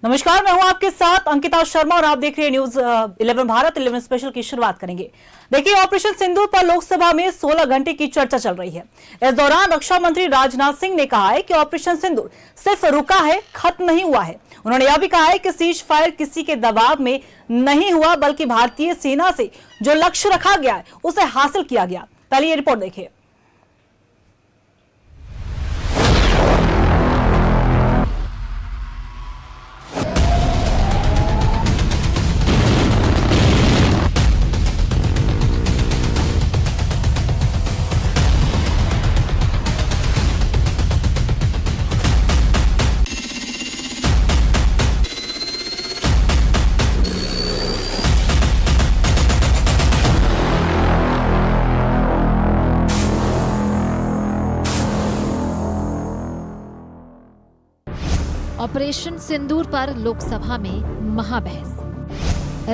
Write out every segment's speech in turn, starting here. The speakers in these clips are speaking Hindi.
नमस्कार, मैं हूं आपके साथ अंकिता शर्मा और आप देख रहे हैं न्यूज 11 भारत 11 स्पेशल की शुरुआत करेंगे। देखिए, ऑपरेशन सिंदूर पर लोकसभा में 16 घंटे की चर्चा चल रही है। इस दौरान रक्षा मंत्री राजनाथ सिंह ने कहा है कि ऑपरेशन सिंदूर सिर्फ रुका है, खत्म नहीं हुआ है। उन्होंने यह भी कहा है कि सीज फायर किसी के दबाव में नहीं हुआ, बल्कि भारतीय सेना से जो लक्ष्य रखा गया है उसे हासिल किया गया। पहले ये रिपोर्ट देखिए। ऑपरेशन सिंदूर पर लोकसभा में महाबहस।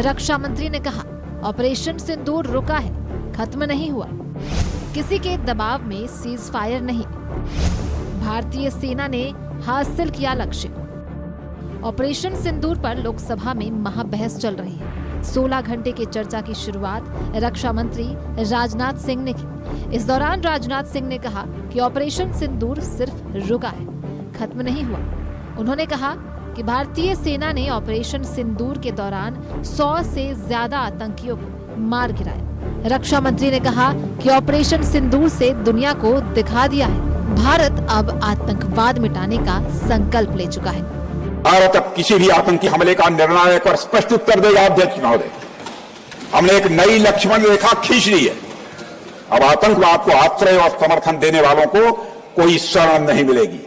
रक्षा मंत्री ने कहा, ऑपरेशन सिंदूर रुका है, खत्म नहीं हुआ, किसी के दबाव में सीज फायर नहीं, भारतीय सेना ने हासिल किया लक्ष्य। ऑपरेशन सिंदूर पर लोकसभा में महाबहस चल रही है। 16 घंटे की चर्चा की शुरुआत रक्षा मंत्री राजनाथ सिंह ने की। इस दौरान राजनाथ सिंह ने कहा कि ऑपरेशन सिंदूर सिर्फ रुका है, खत्म नहीं हुआ। उन्होंने कहा कि भारतीय सेना ने ऑपरेशन सिंदूर के दौरान 100 से ज्यादा आतंकियों को मार गिराया। रक्षा मंत्री ने कहा कि ऑपरेशन सिंदूर से दुनिया को दिखा दिया है, भारत अब आतंकवाद मिटाने का संकल्प ले चुका है। भारत अब किसी भी आतंकी हमले का निर्णायक और स्पष्ट उत्तर देगा। अध्यक्ष महोदय, हमने एक नई लक्ष्मण रेखा खींच ली है। अब आतंकवाद को आश्रय और समर्थन देने वालों को कोई शरण नहीं मिलेगी।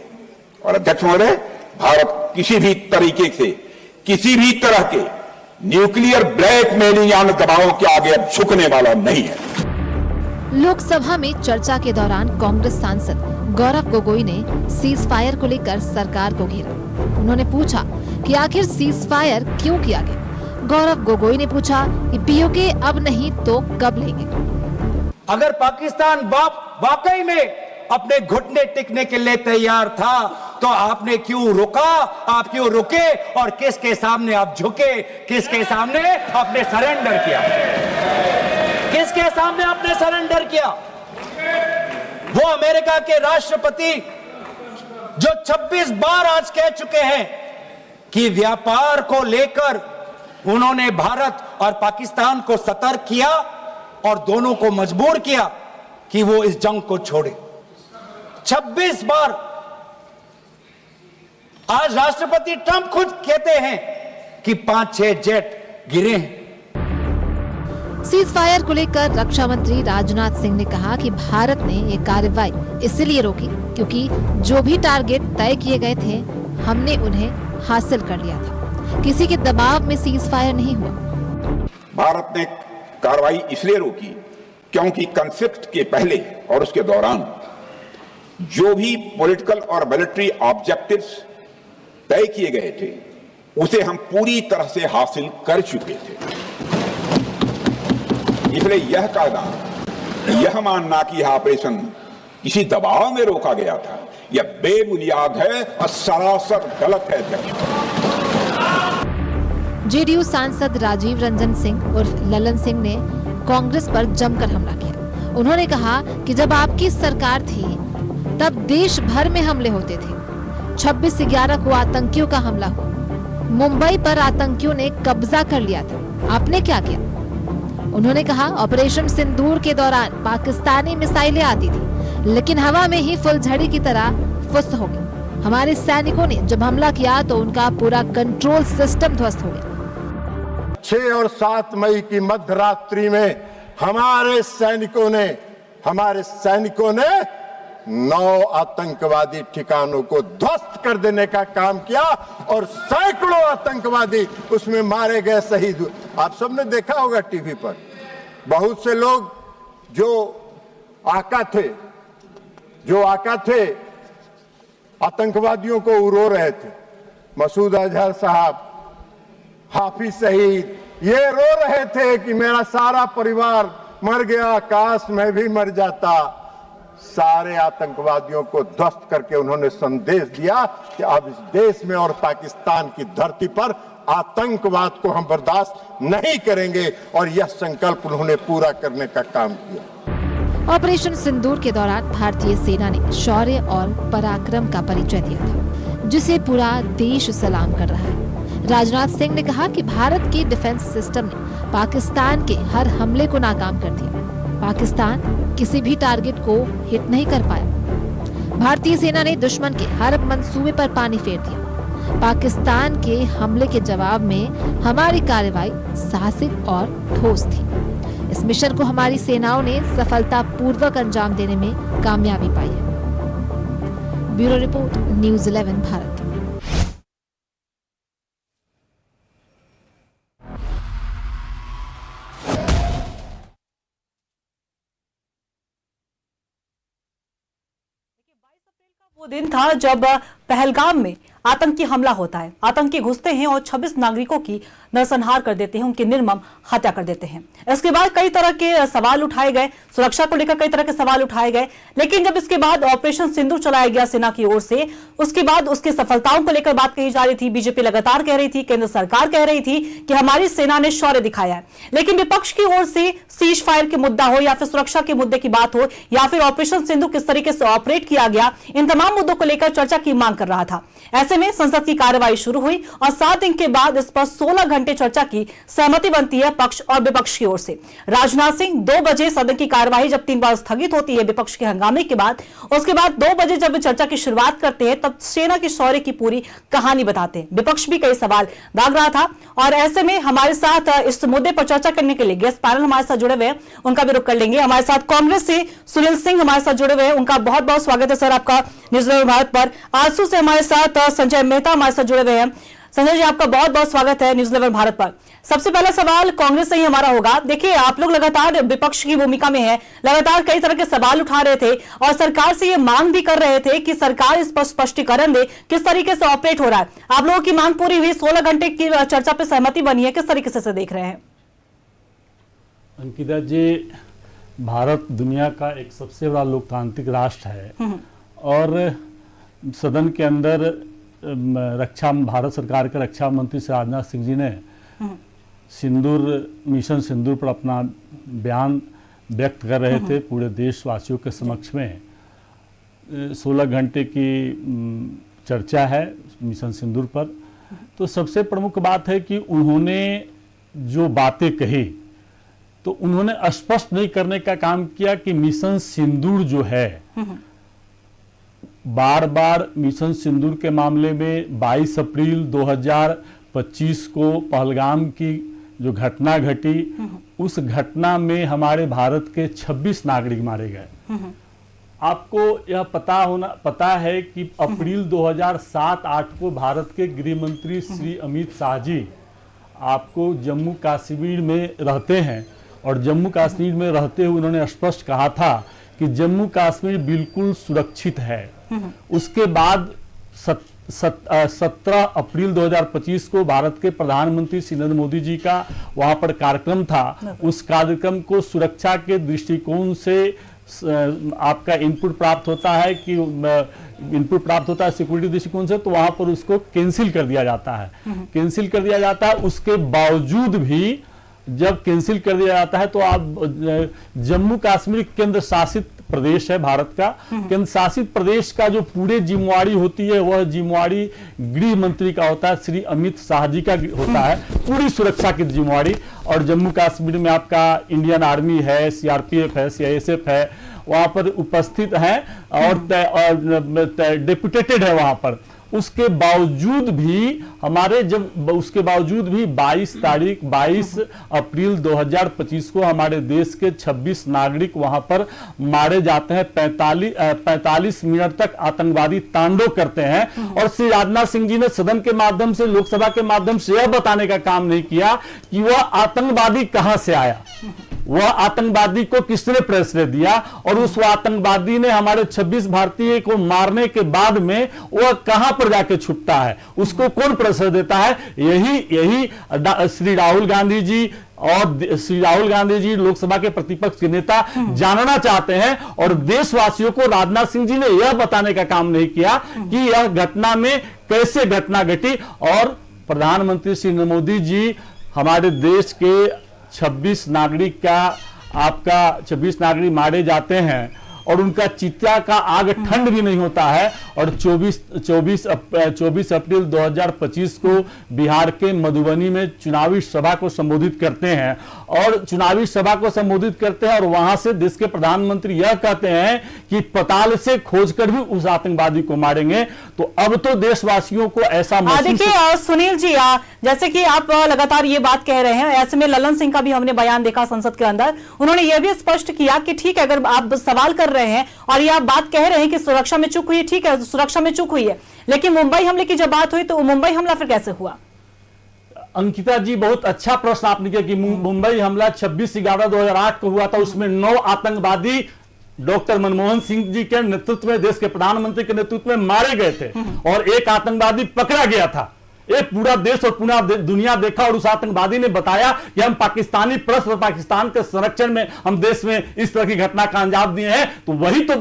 और अध्यक्ष महोदय, भारत किसी भी तरीके से किसी भी तरह के न्यूक्लियर ब्लैकमेलिंग या दबावों के आगे अब झुकने वाला नहीं है। लोकसभा में चर्चा के दौरान कांग्रेस सांसद गौरव गोगोई ने सीज फायर को लेकर सरकार को घेरा। उन्होंने पूछा कि आखिर सीज फायर क्यों किया गया। गौरव गोगोई ने पूछा कि पीओके अब नहीं तो कब लेंगे। अगर पाकिस्तान वाकई में अपने घुटने टिकने के लिए तैयार था तो आपने क्यों रोका, आप क्यों रुके और किसके सामने आप झुके, किसके सामने आपने सरेंडर किया, किसके सामने आपने सरेंडर किया? वो अमेरिका के राष्ट्रपति जो 26 बार आज कह चुके हैं कि व्यापार को लेकर उन्होंने भारत और पाकिस्तान को सतर्क किया और दोनों को मजबूर किया कि वो इस जंग को छोड़े। 26 बार। आज राष्ट्रपति ट्रंप खुद कहते हैं कि 5-6 जेट गिरे हैं। सीज फायर को लेकर रक्षा मंत्री राजनाथ सिंह ने कहा कि भारत ने ये कार्रवाई इसलिए रोकी क्योंकि जो भी टारगेट तय किए गए थे हमने उन्हें हासिल कर लिया था, किसी के दबाव में सीज फायर नहीं हुआ। भारत ने कार्रवाई इसलिए रोकी क्योंकि कॉन्फ्लिक्ट के पहले और उसके दौरान जो भी पॉलिटिकल और मिलिट्री ऑब्जेक्टिव्स तय किए गए थे उसे हम पूरी तरह से हासिल कर चुके थे। इसलिए यह कहना, यह मानना कि यह ऑपरेशन किसी दबाव में रोका गया था, यह बेबुनियाद है और सरासर गलत है। जेडीयू सांसद राजीव रंजन सिंह उर्फ ललन सिंह ने कांग्रेस पर जमकर हमला किया। उन्होंने कहा कि जब आपकी सरकार थी तब देश भर में हमले होते थे। 26/11 को आतंकियों का हमला हुआ, मुंबई पर आतंकियों ने कब्जा कर लिया था, आपने क्या किया? उन्होंने कहा, ऑपरेशन सिंदूर के दौरान पाकिस्तानी मिसाइलें आती थी लेकिन हवा में ही फुलझड़ी की तरह फुस हो गई। हमारे सैनिकों ने जब हमला किया तो उनका पूरा कंट्रोल सिस्टम ध्वस्त हो गया। 6 और 7 मई की मध्यरात्रि में हमारे सैनिकों ने 9 आतंकवादी ठिकानों को ध्वस्त कर देने का काम किया और सैकड़ों आतंकवादी उसमें मारे गए, शहीद हुए। आप सबने देखा होगा टीवी पर, बहुत से लोग जो आका थे आतंकवादियों को रो रहे थे। मसूद अजहर साहब, हाफिज शहीद, ये रो रहे थे कि मेरा सारा परिवार मर गया, काश मैं भी मर जाता। सारे आतंकवादियों को ध्वस्त करके उन्होंने संदेश दिया कि अब इस देश में और पाकिस्तान की धरती पर आतंकवाद को हम बर्दाश्त नहीं करेंगे, और यह संकल्प उन्होंने पूरा करने का काम किया। ऑपरेशन सिंदूर के दौरान भारतीय सेना ने शौर्य और पराक्रम का परिचय दिया था, जिसे पूरा देश सलाम कर रहा है। राजनाथ सिंह ने कहा कि भारत के डिफेंस सिस्टम ने पाकिस्तान के हर हमले को नाकाम कर दिया। पाकिस्तान किसी भी टारगेट को हिट नहीं कर पाया। भारतीय सेना ने दुश्मन के हर मंसूबे पर पानी फेर दिया। पाकिस्तान के हमले के जवाब में हमारी कार्रवाई साहसिक और ठोस थी। इस मिशन को हमारी सेनाओं ने सफलतापूर्वक अंजाम देने में कामयाबी पाई है। Bureau report, news 11 Bharat. वो दिन था जब पहलगाम में आतंकी हमला होता है। आतंकी घुसते हैं और 26 नागरिकों की नरसंहार कर देते हैं, उनकी निर्मम हत्या कर देते हैं। इसके बाद कई तरह के सवाल उठाए गए, सुरक्षा को लेकर कई तरह के सवाल उठाए गए। लेकिन जब इसके बाद ऑपरेशन सिंदूर चलाया गया सेना की ओर से, उसके बाद उसकी सफलताओं को लेकर बात कही जा रही थी। बीजेपी लगातार कह रही थी, केंद्र सरकार कह रही थी कि हमारी सेना ने शौर्य दिखाया है। लेकिन विपक्ष की ओर से सीज फायर के मुद्दा हो या फिर सुरक्षा के मुद्दे की बात हो या फिर ऑपरेशन सिंदूर किस तरीके से ऑपरेट किया गया, इन तमाम मुद्दों को लेकर चर्चा की मांग कर रहा था। ऐसे में संसद की कार्यवाही शुरू हुई और 7 दिन के बाद इस पर 16 घंटे चर्चा की सहमति बनती है पक्ष और विपक्ष की ओर से। राजनाथ सिंह 2 बजे सदन की कार्यवाही जब 3 बार स्थगित होती है विपक्ष के हंगामे के बाद, उसके बाद 2 बजे जब चर्चा की शुरुआत करते हैं तब सेना की शौर्य की पूरी कहानी बताते हैं। विपक्ष भी कई सवाल दाग रहा था और ऐसे में हमारे साथ इस मुद्दे पर चर्चा करने के लिए गेस्ट पैनल हमारे साथ जुड़े हुए हैं, उनका भी रुख कर लेंगे। हमारे साथ कांग्रेस से सुनील सिंह हमारे साथ जुड़े हुए हैं, उनका बहुत बहुत स्वागत है सर आपका न्यूज़ 11 भारत पर। आजसू से हमारे साथ संजय मेहता हमारे साथ जुड़े हुए हैं। संजय जी, आपका बहुत बहुत स्वागत है न्यूज़ 11 भारत पर। सबसे पहला सवाल कांग्रेस से ही हमारा होगा। देखिए, आप लोग लगातार विपक्ष की भूमिका में है, लगातार कई तरह के सवाल उठा रहे थे और सरकार से ये मांग भी कर रहे थे कि सरकार इस पर स्पष्टीकरण दे किस तरीके से ऑपरेट हो रहा है। आप लोगों की मांग पूरी हुई, 16 घंटे की चर्चा पर सहमति बनी है, किस तरीके से देख रहे हैं? अंकिता जी, भारत दुनिया का एक सबसे बड़ा लोकतांत्रिक राष्ट्र है और सदन के अंदर भारत सरकार के रक्षा मंत्री श्री राजनाथ सिंह जी ने मिशन सिंदूर पर अपना बयान व्यक्त कर रहे थे पूरे देशवासियों के समक्ष में। 16 घंटे की चर्चा है मिशन सिंदूर पर। तो सबसे प्रमुख बात है कि उन्होंने जो बातें कही तो उन्होंने स्पष्ट नहीं करने का काम किया कि मिशन सिंदूर जो है, बार बार मिशन सिंदूर के मामले में 22 अप्रैल 2025 को पहलगाम की जो घटना घटी, उस घटना में हमारे भारत के 26 नागरिक मारे गए। आपको यह पता है कि अप्रैल 2007-8 को भारत के गृह मंत्री श्री अमित शाह जी आपको जम्मू कश्मीर में रहते हैं और जम्मू कश्मीर में रहते हुए उन्होंने स्पष्ट कहा था कि जम्मू कश्मीर बिल्कुल सुरक्षित है। उसके बाद 17 अप्रैल 2025 को भारत के प्रधानमंत्री श्री नरेंद्र मोदी जी का वहां पर कार्यक्रम था। उस कार्यक्रम को सुरक्षा के दृष्टिकोण से आपका इनपुट प्राप्त होता है सिक्योरिटी दृष्टिकोण से, तो वहां पर उसको कैंसिल कर दिया जाता है। उसके बावजूद भी जब कैंसिल कर दिया जाता है तो आप जम्मू कश्मीर केंद्र शासित प्रदेश है भारत का, केंद्र शासित प्रदेश का जो पूरे जिम्मेवारी होती है वह जिम्मेवारी गृह मंत्री का होता है, श्री अमित शाह जी का होता है, पूरी सुरक्षा की जिम्मेवारी। और जम्मू कश्मीर में आपका इंडियन आर्मी है, सीआरपीएफ है, सीआईएसएफ है, वहां पर उपस्थित है और डेपुटेटेड है वहां पर। उसके बावजूद भी 22 अप्रैल 2025 को हमारे देश के 26 नागरिक वहां पर मारे जाते हैं। 45 मिनट तक आतंकवादी तांडव करते हैं और श्री राजनाथ सिंह जी ने सदन के माध्यम से, लोकसभा के माध्यम से यह बताने का काम नहीं किया कि वह आतंकवादी कहां से आया, वह आतंकवादी को किसने प्रश्रय दिया और उस आतंकवादी ने हमारे 26 भारतीय को मारने के बाद में वह कहां पर जाके छुपता है, उसको कौन प्रश्रय देता है। यही श्री राहुल गांधी जी और श्री राहुल गांधी जी लोकसभा के प्रतिपक्ष के नेता जानना चाहते हैं, और देशवासियों को राजनाथ सिंह जी ने यह बताने का काम नहीं किया कि यह घटना में कैसे घटना घटी। और प्रधानमंत्री श्री नरेंद्र मोदी जी हमारे देश के 26 नागरिक मारे जाते हैं और उनका चिता का आग ठंड भी नहीं होता है, और 24 अप्रैल 2025 को बिहार के मधुबनी में चुनावी सभा को संबोधित करते हैं, और चुनावी सभा को संबोधित करते हैं और वहां से देश के प्रधानमंत्री यह कहते हैं कि पताल से खोजकर भी उस आतंकवादी को मारेंगे। तो अब तो देशवासियों को ऐसा देखिए सुनील जी, जैसे कि आप लगातार ये बात कह रहे हैं, ऐसे में ललन सिंह का भी हमने बयान देखा संसद के अंदर, उन्होंने यह भी स्पष्ट किया कि ठीक है, अगर आप सवाल कर रहे हैं और ये आप बात कह रहे हैं कि सुरक्षा में चूक हुई है, ठीक है सुरक्षा में चूक हुई है, लेकिन मुंबई हमले की जब बात हुई तो मुंबई हमला फिर कैसे हुआ? अंकिता जी, बहुत अच्छा प्रश्न आपने किया कि मुंबई हमला 26/11/2008 को हुआ था। उसमें 9 आतंकवादी डॉक्टर मनमोहन सिंह जी के नेतृत्व में, देश के प्रधानमंत्री के नेतृत्व में मारे गए थे, और एक आतंकवादी पकड़ा गया था। एक पूरा देश और पूरा दुनिया देखा, और उस आतंकवादी ने बताया कि हम पाकिस्तानी प्रश्न और पाकिस्तान के संरक्षण में हम देश में इस तरह की घटना का अंजाम दिए हैं। तो वही तो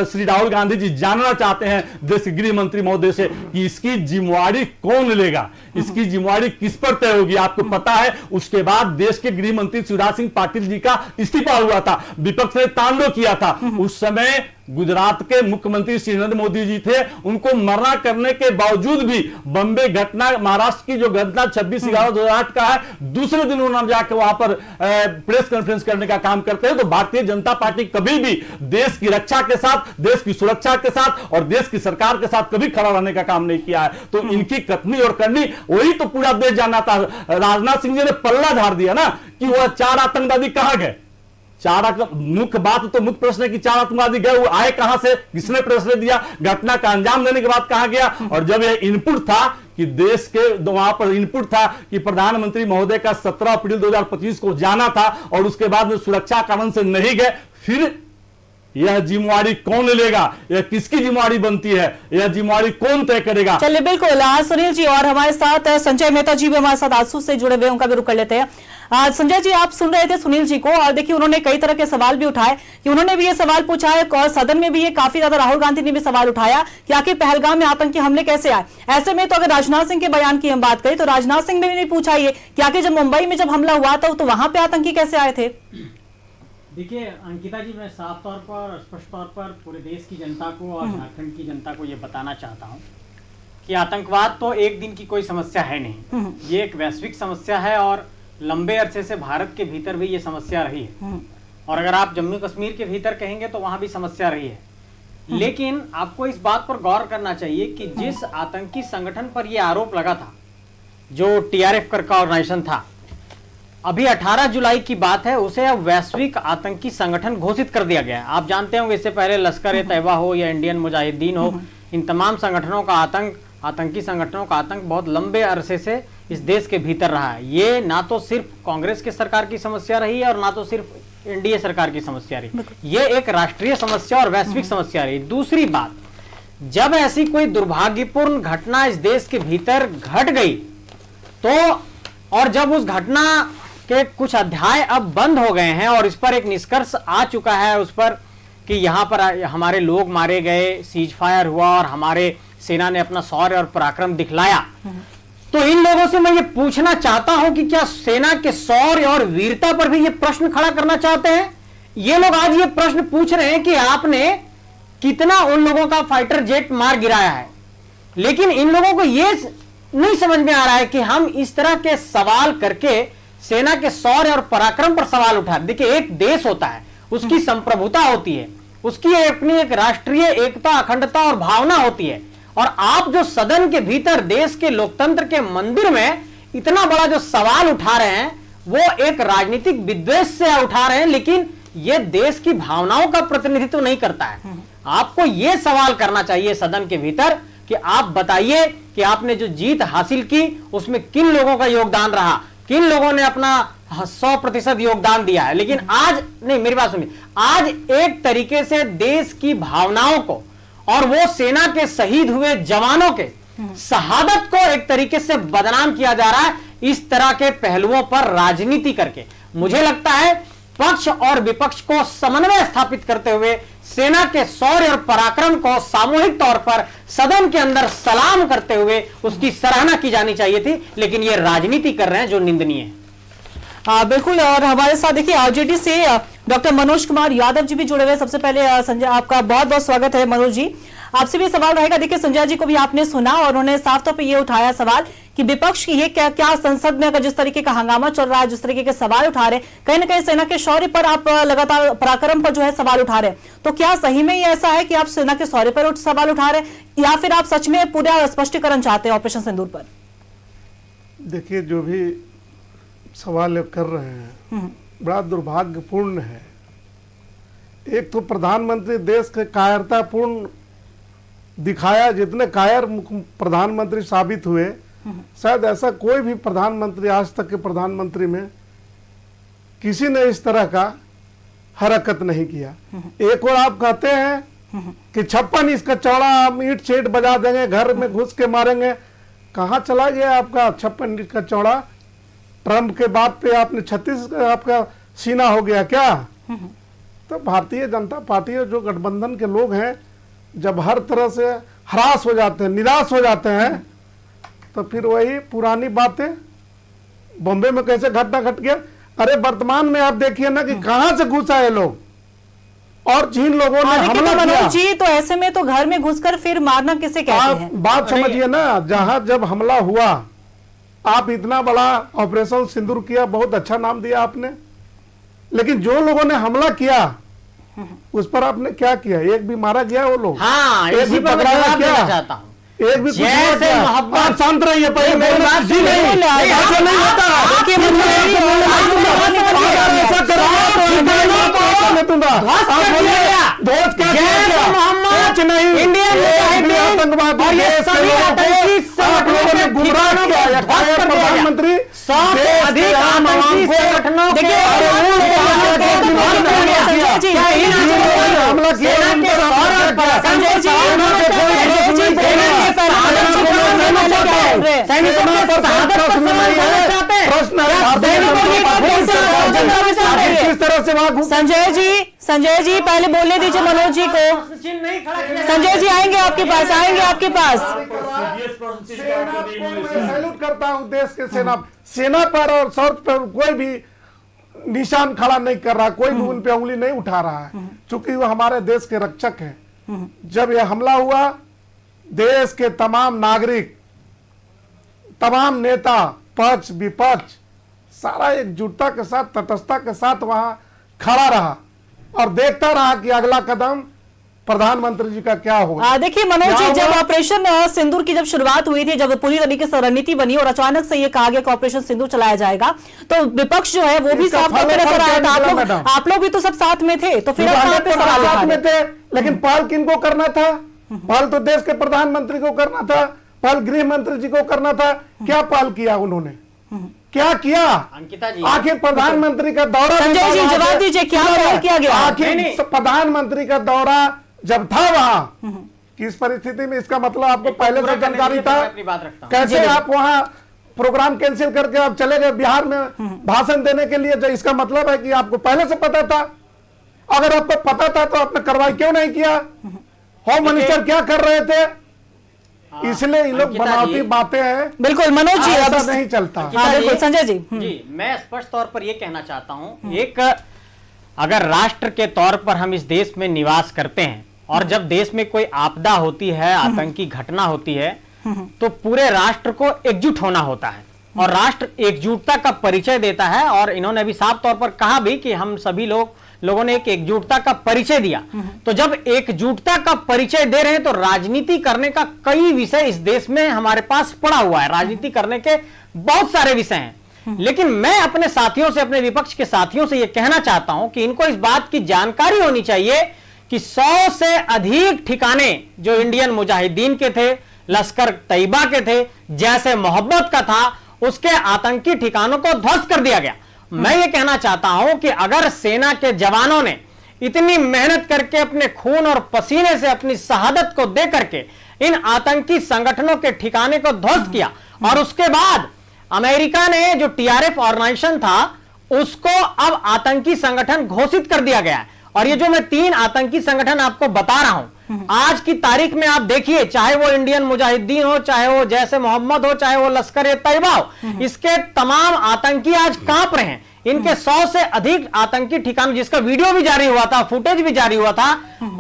श्री राहुल गांधी जी जानना चाहते हैं देश के गृह मंत्री महोदय से कि इसकी जिम्मेवारी कौन लेगा, इसकी जिम्मेवारी किस पर तय होगी। आपको पता है उसके बाद देश के गृह मंत्री शिवराज सिंह पाटिल जी का इस्तीफा हुआ था, विपक्ष ने तांडव किया था। उस समय गुजरात के मुख्यमंत्री श्री नरेंद्र मोदी जी थे, उनको मना करने के बावजूद भी बम्बे घटना, महाराष्ट्र की जो घटना 26/11/2008 का है, दूसरे दिन उन्होंने जाकर वहां पर प्रेस कॉन्फ्रेंस करने का काम करते हैं। तो भारतीय जनता पार्टी कभी भी देश की रक्षा के साथ, देश की सुरक्षा के साथ और देश की सरकार के साथ कभी खड़ा रहने का काम नहीं किया है। तो इनकी कथनी और करनी वही तो पूरा देश जानना था। राजनाथ सिंह जी ने पल्ला झाड़ दिया ना कि वह 4 आतंकवादी कहां गए। मुख्य बात तो मुख्य प्रश्न है कि 4 आतंकवादी गए, वो आए कहां से, किसने प्रेशर दिया, घटना का अंजाम देने के बाद कहां गया। और जब यह इनपुट था कि देश के वहां पर इनपुट था कि प्रधानमंत्री महोदय का 17 अप्रैल 2025 को जाना था और उसके बाद में सुरक्षा कारण से नहीं गए, फिर यह जिम्मेवारी कौन लेगा, यह किसकी जिम्मेवारी बनती है, यह जिम्मेवारी कौन तय करेगा। चलिए बिल्कुल सुनील जी, और हमारे साथ संजय मेहता जी भी हमारे साथ आंसू से जुड़े हुए, उनका भी रुख कर लेते हैं। संजय जी, आप सुन रहे थे सुनील जी को, और देखिए उन्होंने कई तरह के सवाल भी उठाए कि उन्होंने भी ये सवाल पूछा है, और सदन में भी ये काफी ज्यादा राहुल गांधी ने भी सवाल उठाया कि आखिर पहलगाम में आतंकी हमले कैसे आए। ऐसे में तो अगर राजनाथ सिंह के बयान की हम बात करें तो राजनाथ सिंह ने भी पूछा ये कि आखिर जब मुंबई में जब हमला हुआ था तो वहां पे आतंकी कैसे आए थे। देखिए अंकिता जी, मैं साफ तौर पर, स्पष्ट तौर पर पूरे देश की जनता को और झारखंड की जनता को ये बताना चाहता हूँ कि आतंकवाद तो एक दिन की कोई समस्या है नहीं, ये एक वैश्विक समस्या है, और लंबे अरसे से भारत के भीतर भी ये समस्या रही है, और अगर आप जम्मू कश्मीर के भीतर कहेंगे तो वहां भी समस्या रही है। लेकिन आपको इस बात पर गौर करना चाहिए कि जिस आतंकी संगठन पर यह आरोप लगा था, जो टीआरएफ का ऑर्गेनाइजेशन था, अभी 18 जुलाई की बात है, उसे अब वैश्विक आतंकी संगठन घोषित कर दिया गया है। आप जानते होंगे इससे पहले लश्कर-ए-तैयबा हो या इंडियन मुजाहिदीन हो, इन तमाम संगठनों का आतंकी संगठनों का आतंक बहुत लंबे अरसे से इस देश के भीतर रहा है। ये ना तो सिर्फ कांग्रेस की सरकार की समस्या रही है और ना तो सिर्फ एनडीए सरकार की समस्या रही, ये एक राष्ट्रीय समस्या और वैश्विक समस्या रही। दूसरी बात, जब ऐसी कोई दुर्भाग्यपूर्ण घटना इस देश के भीतर घट गई तो, और जब उस घटना के कुछ अध्याय अब बंद हो गए हैं और इस पर एक निष्कर्ष आ चुका है उस पर कि यहाँ पर हमारे लोग मारे गए, सीज फायर हुआ और हमारे सेना ने अपना शौर्य और पराक्रम दिखलाया, तो इन लोगों से मैं ये पूछना चाहता हूं कि क्या सेना के शौर्य और वीरता पर भी ये प्रश्न खड़ा करना चाहते हैं? ये लोग आज ये प्रश्न पूछ रहे हैं कि आपने कितना उन लोगों का फाइटर जेट मार गिराया है, लेकिन इन लोगों को ये नहीं समझ में आ रहा है कि हम इस तरह के सवाल करके सेना के शौर्य और पराक्रम पर सवाल उठा। देखिए, एक देश होता है, उसकी संप्रभुता होती है, उसकी अपनी एक राष्ट्रीय एकता, अखंडता और भावना होती है, और आप जो सदन के भीतर देश के लोकतंत्र के मंदिर में इतना बड़ा जो सवाल उठा रहे हैं वो एक राजनीतिक विद्वेष से उठा रहे हैं, लेकिन ये देश की भावनाओं का प्रतिनिधित्व नहीं करता है। आपको ये सवाल करना चाहिए सदन के भीतर कि आप बताइए कि आपने जो जीत हासिल की उसमें किन लोगों का योगदान रहा, किन लोगों ने अपना 100% योगदान दिया है। लेकिन आज नहीं, मेरी बात सुनिए, आज एक तरीके से देश की भावनाओं को और वो सेना के शहीद हुए जवानों के शहादत को एक तरीके से बदनाम किया जा रहा है। इस तरह के पहलुओं पर राजनीति करके मुझे लगता है पक्ष और विपक्ष को समन्वय स्थापित करते हुए सेना के शौर्य और पराक्रम को सामूहिक तौर पर सदन के अंदर सलाम करते हुए उसकी सराहना की जानी चाहिए थी, लेकिन ये राजनीति कर रहे हैं जो निंदनीय है। बिल्कुल। और हमारे साथ देखिए आरजेडी से डॉक्टर मनोज कुमार यादव जी भी जुड़े हुए। सबसे पहले संजय, आपका बहुत बहुत स्वागत है। मनोज जी, आपसे भी सवाल रहेगा। देखिए संजय जी को भी आपने सुना और उन्होंने साफ तौर पे ये उठाया सवाल कि विपक्ष की ये क्या संसद में अगर जिस तरीके का हंगामा चल रहा है, जिस तरीके के सवाल उठा रहे, कहीं ना कहीं सेना के शौर्य पर आप लगातार पराक्रम पर जो है सवाल उठा रहे, तो क्या सही में ये ऐसा है कि आप सेना के शौर्य पर सवाल उठा रहे या फिर आप सच में पूरा स्पष्टीकरण चाहते हैं ऑपरेशन सिंदूर पर? देखिए, जो भी सवाल कर रहे हैं बड़ा दुर्भाग्यपूर्ण है। एक तो प्रधानमंत्री देश के कायरतापूर्ण दिखाया, जितने कायर प्रधानमंत्री साबित हुए, शायद ऐसा कोई भी प्रधानमंत्री आज तक के प्रधानमंत्री में किसी ने इस तरह का हरकत नहीं किया। एक और आप कहते हैं कि 56 इंच का चौड़ा हम ईंट छेट बजा देंगे, घर में घुस के मारेंगे। कहाँ चला गया आपका 56 इंच का चौड़ा? ट्रंप के बाद पे आपने 36 आपका सीना हो गया क्या? तो भारतीय जनता पार्टी जो गठबंधन के लोग हैं, जब हर तरह से हरास हो जाते हैं, निराश हो जाते हैं, तो फिर वही पुरानी बातें। बॉम्बे में कैसे घटना घट गया? अरे वर्तमान में आप देखिए ना कि कहां से घुसा है लोग, और जिन लोगों ने हमला किया। मनोज जी, तो ऐसे में तो घर में घुसकर फिर मारना किसे कहते हैं? बात समझिए ना, जहां जब हमला हुआ, आप इतना बड़ा ऑपरेशन सिंदूर किया, बहुत अच्छा नाम दिया आपने, लेकिन जो लोगों ने हमला किया उस पर आपने क्या किया? एक भी मारा गया वो लोग? हाँ, एक भी पकड़ा गया? चाहता हूँ एक भी जैसे मोहब्बत। आप शांत रहिए पहले, मेरी बात जी नहीं, ऐसा नहीं होता। देखिए दोस्त क्या किया? कुछ नहीं, आतंकवाद गुमराह किया प्रधानमंत्री। अधिक आतंकी संगठनों के हमला संजय जी पहले बोलने दीजिए मनोज जी को। संजय जी आएंगे आपके पास, आएंगे आपके पास। सैल्यूट करता हूं देश के सेना पर और शौर्य पर कोई भी निशान खड़ा नहीं कर रहा, कोई भी उन पे उंगली नहीं उठा रहा है, चूंकि वो हमारे देश के रक्षक हैं। जब यह हमला हुआ, देश के तमाम नागरिक, तमाम नेता, पक्ष विपक्ष, सारा एकजुटता के साथ, तटस्थता के साथ वहां खड़ा रहा और देखता रहा कि अगला कदम प्रधानमंत्री जी का क्या होगा। देखिए मनोज जी, जब ऑपरेशन सिंदूर की जब शुरुआत हुई थी, जब पूरी तरीके से रणनीति बनी और अचानक से ये कहा गया कि ऑपरेशन सिंदूर चलाया जाएगा, तो विपक्ष जो है वो भी साफ तौर पर नजर आया था। आप लोग भी तो सब साथ में थे, तो फिर साथ में थे, लेकिन पहल किनको करना था? पहल तो देश के प्रधानमंत्री को करना था, पहल गृह मंत्री जी को करना था। क्या पहल किया उन्होंने? क्या किया? अंकिता जी, आखिर प्रधानमंत्री का दौरा, संजय जी जवाब दीजिए, क्या किया गया? आखिर प्रधानमंत्री का दौरा जब था वहां, किस परिस्थिति में? इसका मतलब आपको पहले से जानकारी था? कैसे आप वहां प्रोग्राम कैंसिल करके आप चले गए बिहार में भाषण देने के लिए? जो इसका मतलब है कि आपको पहले से पता था। अगर आपको पता था तो आपने कार्रवाई क्यों नहीं किया? होम मिनिस्टर क्या कर रहे थे? इसलिए इन लोग बनावटी बातें हैं। बिल्कुल मनोज जी, ऐसा नहीं चलता। बिल्कुल संजय जी। जी, मैं स्पष्ट तौर पर यह कहना चाहता हूं, एक अगर राष्ट्र के तौर पर हम इस देश में निवास करते हैं और जब देश में कोई आपदा होती है, आतंकी घटना होती है, तो पूरे राष्ट्र को एकजुट होना होता है और राष्ट्र एकजुटता का परिचय देता है। और इन्होंने अभी साफ तौर पर कहा भी कि हम सभी लोगों ने एक एकजुटता का परिचय दिया। तो जब एकजुटता का परिचय दे रहे हैं तो राजनीति करने का कई विषय इस देश में हमारे पास पड़ा हुआ है, राजनीति करने के बहुत सारे विषय हैं। लेकिन मैं अपने साथियों से, अपने विपक्ष के साथियों से यह कहना चाहता हूं कि इनको इस बात की जानकारी होनी चाहिए कि 100 से अधिक ठिकाने जो इंडियन मुजाहिदीन के थे, लश्कर तैयबा के थे, जैसे मोहब्बत का था, उसके आतंकी ठिकानों को ध्वस्त कर दिया गया। मैं ये कहना चाहता हूं कि अगर सेना के जवानों ने इतनी मेहनत करके अपने खून और पसीने से अपनी शहादत को दे करके इन आतंकी संगठनों के ठिकाने को ध्वस्त किया और उसके बाद अमेरिका ने जो टीआरएफ ऑर्गेनाइजेशन था उसको अब आतंकी संगठन घोषित कर दिया गया है। और ये जो मैं 3 आतंकी संगठन आपको बता रहा हूं, आज की तारीख में आप देखिए, चाहे वो इंडियन मुजाहिदीन हो, चाहे वो जैसे मोहम्मद हो, चाहे वो लश्कर ए तैयबा हो, इसके तमाम आतंकी आज कांप रहे हैं। इनके 100 से अधिक आतंकी ठिकानों, जिसका वीडियो भी जारी हुआ था, फुटेज भी जारी हुआ था।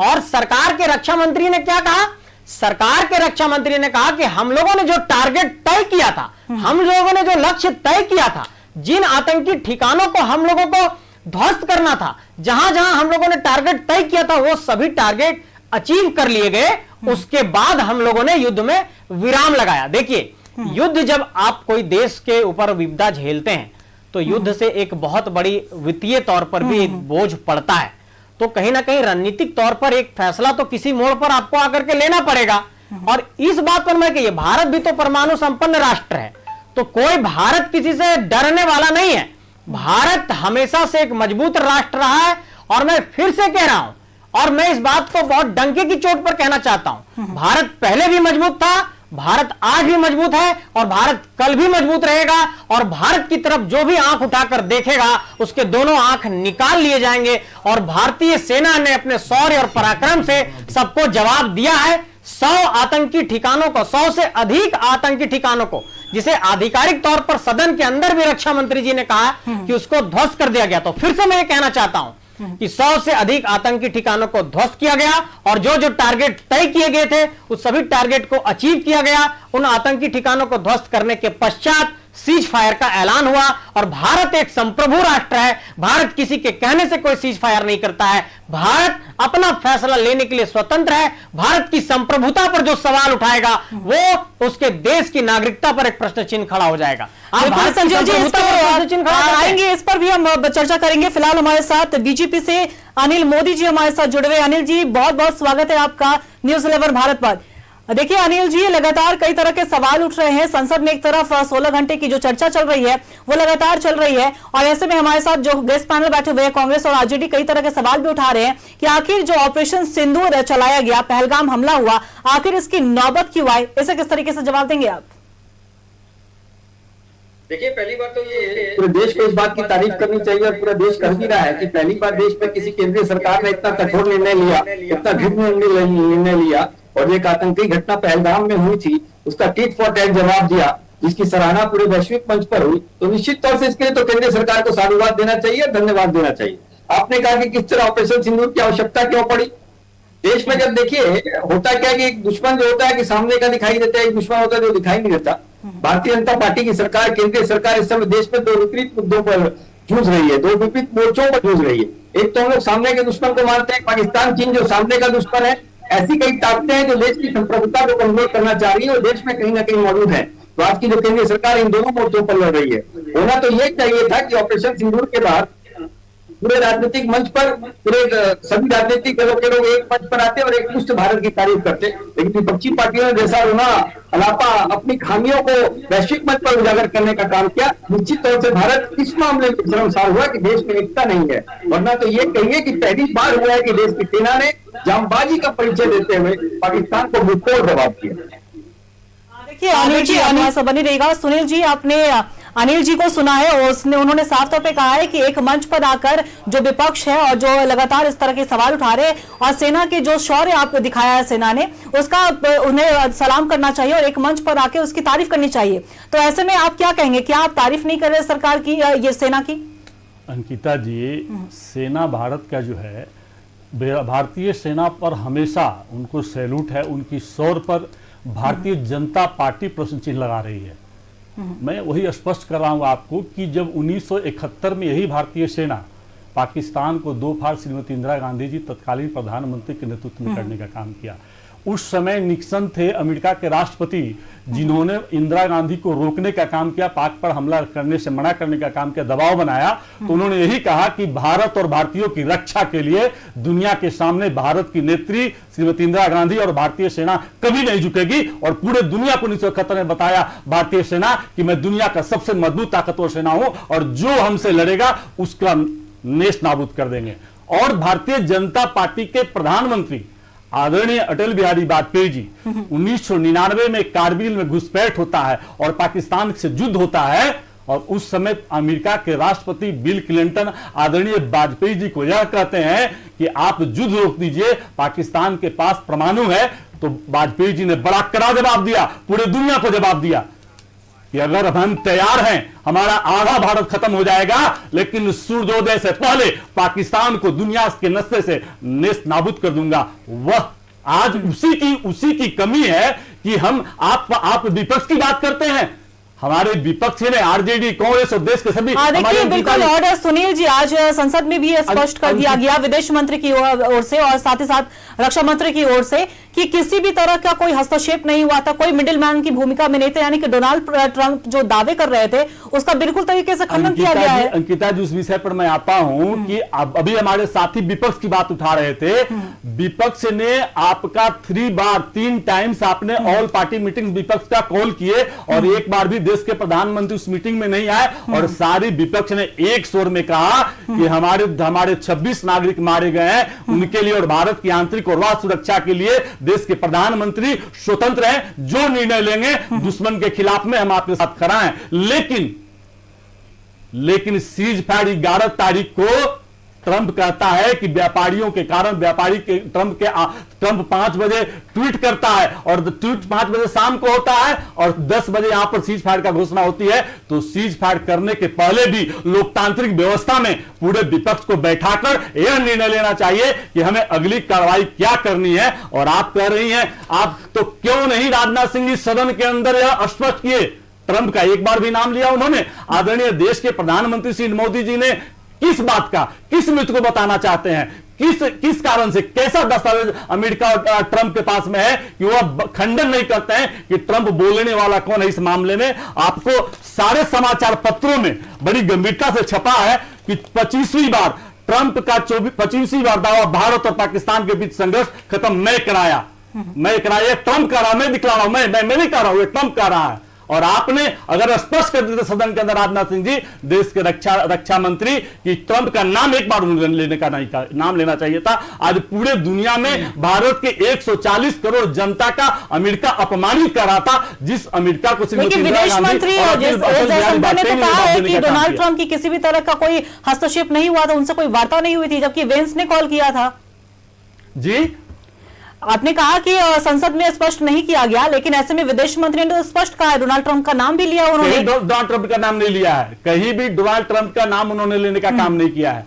और सरकार के रक्षा मंत्री ने क्या कहा? सरकार के रक्षा मंत्री ने कहा कि हम लोगों ने जो टारगेट तय किया था, हम लोगों ने जो लक्ष्य तय किया था, जिन आतंकी ठिकानों को हम लोगों को ध्वस्त करना था, जहां जहां हम लोगों ने टारगेट तय किया था, वो सभी टारगेट अचीव कर लिए गए। उसके बाद हम लोगों ने युद्ध में विराम लगाया। देखिए, युद्ध जब आप कोई देश के ऊपर विपदा झेलते हैं तो युद्ध से एक बहुत बड़ी वित्तीय तौर पर भी एक बोझ पड़ता है। तो कहीं ना कहीं रणनीतिक तौर पर एक फैसला तो किसी मोड़ पर आपको आकर के लेना पड़ेगा। और इस बात पर मैं कहिए, भारत भी तो परमाणु संपन्न राष्ट्र है, तो कोई भारत किसी से डरने वाला नहीं है। भारत हमेशा से एक मजबूत राष्ट्र रहा है। और मैं फिर से कह रहा हूं, और मैं इस बात को बहुत डंके की चोट पर कहना चाहता हूं, भारत पहले भी मजबूत था, भारत आज भी मजबूत है, और भारत कल भी मजबूत रहेगा। और भारत की तरफ जो भी आंख उठाकर देखेगा, उसके दोनों आंख निकाल लिए जाएंगे। और भारतीय सेना ने अपने शौर्य और पराक्रम से सबको जवाब दिया है। 100 आतंकी ठिकानों को, 100 से अधिक आतंकी ठिकानों को, जिसे आधिकारिक तौर पर सदन के अंदर भी रक्षा मंत्री जी ने कहा कि उसको ध्वस्त कर दिया गया। तो फिर से मैं ये कहना चाहता हूं कि 100 से अधिक आतंकी ठिकानों को ध्वस्त किया गया, और जो जो टारगेट तय किए गए थे उस सभी टारगेट को अचीव किया गया। उन आतंकी ठिकानों को ध्वस्त करने के पश्चात सीज फायर का ऐलान हुआ। और भारत एक संप्रभु राष्ट्र है, भारत किसी के कहने से कोई सीज फायर नहीं करता है। भारत अपना फैसला लेने के लिए स्वतंत्र है। भारत की संप्रभुता पर जो सवाल उठाएगा वो उसके देश की नागरिकता पर एक प्रश्न चिन्ह खड़ा हो जाएगा। बिल्कुल संजय जी, इस पर आएंगे, इस पर भी हम चर्चा करेंगे। फिलहाल हमारे साथ डीजीपी से अनिल मोदी जी हमारे साथ जुड़े हुए। अनिल जी, बहुत बहुत स्वागत है आपका न्यूज़ 11 भारत पर। देखिए अनिल जी, लगातार कई तरह के सवाल उठ रहे हैं। संसद में एक तरफ 16 घंटे की जो चर्चा चल रही है वो लगातार चल रही है, और ऐसे में हमारे साथ जो गेस्ट पैनल बैठे हुए हैं, कांग्रेस और आरजेडी कई तरह के सवाल भी उठा रहे हैं कि आखिर जो ऑपरेशन सिंदूर चलाया गया, पहलगाम हमला हुआ, आखिर इसकी नौबत क्यों आई? इसे किस तरीके से जवाब देंगे आप? देखिए, पहली बात तो ये पूरे देश को इस बात की तारीफ करनी चाहिए, और पूरा देश कह भी रहा है कि पहली बार देश में किसी केंद्रीय सरकार ने इतना कठोर निर्णय लिया, इतना घृण्य निर्णय लिया। और एक आतंकी घटना पहलगाम में हुई थी, उसका टिट फॉर टैट जवाब दिया, जिसकी सराहना पूरे वैश्विक मंच पर हुई। तो निश्चित तौर से इसके लिए तो केंद्रीय सरकार को साधुवाद देना चाहिए, धन्यवाद देना चाहिए। आपने कहा कि किस तरह ऑपरेशन सिंदूर की आवश्यकता क्यों पड़ी देश में। जब देखिए, होता क्या है कि एक दुश्मन जो होता है कि सामने का दिखाई देता है, एक दुश्मन होता है जो दिखाई नहीं देता। भारतीय जनता पार्टी की सरकार, केंद्रीय सरकार इस समय देश में 2 विपरीत मुद्दों पर जूझ रही है, 2 विपरीत मोर्चों पर जूझ रही है। एक तो हम लोग सामने के दुश्मन को मानते हैं, पाकिस्तान, चीन जो सामने का दुश्मन है। ऐसी कई ताकतें हैं जो देश की संप्रभुता को कमजोर करना चाह रही है, और देश में कहीं ना कहीं मौजूद है। तो आज की जो केंद्रीय सरकार इन दोनों मोर्चों पर लड़ रही है। होना तो यह चाहिए था कि ऑपरेशन सिंदूर के बाद पूरे राजनीतिक मंच पर पूरे सभी राजनीतिक दलों के लोग एक मंच पर आते और एक मुश्त भारत की तारीफ करते। लेकिन विपक्षी पार्टियों ने जैसा रोना अलापा अपनी खामियों को वैश्विक मंच पर उजागर करने का काम किया। निश्चित तौर से भारत इस मामले में शर्मसार हुआ कि देश में एकता नहीं है। वरना तो ये कहिए कि पहली बार हुआ है कि देश की सेना ने जांबाजी का परिचय देते हुए पाकिस्तान को मुंहतोड़ जवाब दिया। देखिए अनिल जी, हमारा बनी रहेगा। सुनील जी, आपने अनिल जी को सुना है, और उन्होंने साफ तौर पे कहा है कि एक मंच पर आकर जो विपक्ष है और जो लगातार इस तरह के सवाल उठा रहे हैं, और सेना के जो शौर्य आपको दिखाया है सेना ने, उसका उन्हें सलाम करना चाहिए और एक मंच पर आके उसकी तारीफ करनी चाहिए। तो ऐसे में आप क्या कहेंगे, क्या आप तारीफ नहीं कर रहे सरकार की, ये सेना की? अंकिता जी, सेना भारत का जो है, भारतीय सेना पर हमेशा उनको सैल्यूट है। उनकी शौर्य पर भारतीय जनता पार्टी प्रश्न चिन्ह लगा रही है। मैं वही स्पष्ट कर रहा हूं आपको कि जब 1971 में यही भारतीय सेना पाकिस्तान को 2 फाड़ श्रीमती इंदिरा गांधी जी तत्कालीन प्रधानमंत्री के नेतृत्व में करने का काम किया। उस समय निक्सन थे अमेरिका के राष्ट्रपति, जिन्होंने इंदिरा गांधी को रोकने का काम किया, पाक पर हमला करने से मना करने का काम किया, दबाव बनाया। तो उन्होंने यही कहा कि भारत और भारतीयों की रक्षा के लिए दुनिया के सामने भारत की नेत्री श्रीमती इंदिरा गांधी और भारतीय सेना कभी नहीं झुकेगी। और पूरे दुनिया को 1971 में बताया भारतीय सेना कि मैं दुनिया का सबसे मजबूत ताकतवर सेना हूं, और जो हमसे लड़ेगा उसका नेस्त नाबूद कर देंगे। और भारतीय जनता पार्टी के प्रधानमंत्री आदरणीय अटल बिहारी वाजपेयी जी 1999 में कारगिल में घुसपैठ होता है और पाकिस्तान से युद्ध होता है, और उस समय अमेरिका के राष्ट्रपति बिल क्लिंटन आदरणीय वाजपेयी जी को यह कहते हैं कि आप युद्ध रोक दीजिए, पाकिस्तान के पास परमाणु है। तो वाजपेयी जी ने बड़ा कड़ा जवाब दिया, पूरे दुनिया को जवाब दिया कि अगर हम तैयार हैं, हमारा आधा भारत खत्म हो जाएगा, लेकिन सूर्योदय से पहले पाकिस्तान को दुनिया के नस्ते से नेस्त नाबूद कर दूंगा। वह आज उसी की कमी है कि हम आप विपक्ष की बात करते हैं, हमारे विपक्ष ने आरजेडी, कांग्रेस और देश के सभी देखिए बिल्कुल। और सुनील जी, आज संसद में भी स्पष्ट कर दिया गया विदेश मंत्री की ओर से और साथ ही साथ रक्षा मंत्री की ओर से कि किसी भी तरह का कोई हस्तक्षेप नहीं हुआ था, कोई मिडिल मैन की भूमिका में नहीं थे, यानी कि डोनाल्ड ट्रंप जो दावे कर रहे थे उसका बिल्कुल तरीके से खंडन किया गया है। अंकिता जी, उस विषय पर मैं आता हूं कि अभी हमारे साथी विपक्ष की बात उठा रहे थे। विपक्ष ने आपका 3 टाइम्स आपने ऑल पार्टी मीटिंग विपक्ष का कॉल किए और एक बार भी देश के प्रधानमंत्री उस मीटिंग में नहीं आए, और सारी विपक्ष ने एक स्वर में कहा कि हमारे 26 नागरिक मारे गए हैं, उनके लिए और भारत की आंतरिक और बाह्य सुरक्षा के लिए देश के प्रधानमंत्री स्वतंत्र हैं, जो निर्णय लेंगे दुश्मन के खिलाफ में हम आपके साथ खड़ा हैं। लेकिन सीज फायर 11 तारीख को ट्रंप कहता है कि व्यापारियों के कारण ट्रंप 5 बजे ट्वीट करता है और ट्वीट 5 बजे शाम को होता है और 10 बजे यहां पर सीज फायर का घोषणा होती है। तो सीज फायर करने के पहले भी लोकतांत्रिक व्यवस्था में पूरे विपक्ष को बैठाकर यह निर्णय लेना चाहिए कि हमें अगली कार्रवाई क्या करनी है। और आप कह रही हैं, आप तो क्यों नहीं राजनाथ सिंह जी सदन के अंदर यह स्पष्ट किए? ट्रंप का एक बार भी नाम लिया उन्होंने? आदरणीय देश के प्रधानमंत्री श्री मोदी जी ने किस बात का, किस मित्र को बताना चाहते हैं? किस कारण से, कैसा दस्तावेज अमेरिका और ट्रंप के पास में है कि वह खंडन नहीं करते हैं कि ट्रंप बोलने वाला कौन है इस मामले में? आपको सारे समाचार पत्रों में बड़ी गंभीरता से छपा है कि 25वीं बार ट्रंप का 25वीं बार दावा भारत और पाकिस्तान के बीच संघर्ष खत्म मैं कराया, ट्रंप कर रहा, मैं दिखला रहा हूं, मैं नहीं कर रहा हूं, ट्रंप कर रहा है। और आपने अगर स्पष्ट कर देते सदन के अंदर राजनाथ सिंह जी, देश के रक्षा मंत्री, कि ट्रंप का नाम एक बार नाम लेना चाहिए था। आज पूरे दुनिया में भारत के 140 करोड़ जनता का अमेरिका अपमानित कर रहा था, जिस अमेरिका को विदेश मंत्री जयशंकर ने तो कहा है कि डोनाल्ड ट्रंप की किसी भी तरह का कोई हस्तक्षेप नहीं हुआ था, उनसे कोई वार्ता नहीं हुई थी, जबकि वेंस ने कॉल किया था। जी, आपने कहा कि संसद में स्पष्ट नहीं किया गया, लेकिन ऐसे में विदेश मंत्री ने तो स्पष्ट कहा है, डोनाल्ड ट्रंप का नाम भी लिया उन्होंने। डोनाल्ड ट्रंप का नाम नहीं लिया है, कहीं भी डोनाल्ड ट्रंप का नाम उन्होंने लेने का काम नहीं किया है,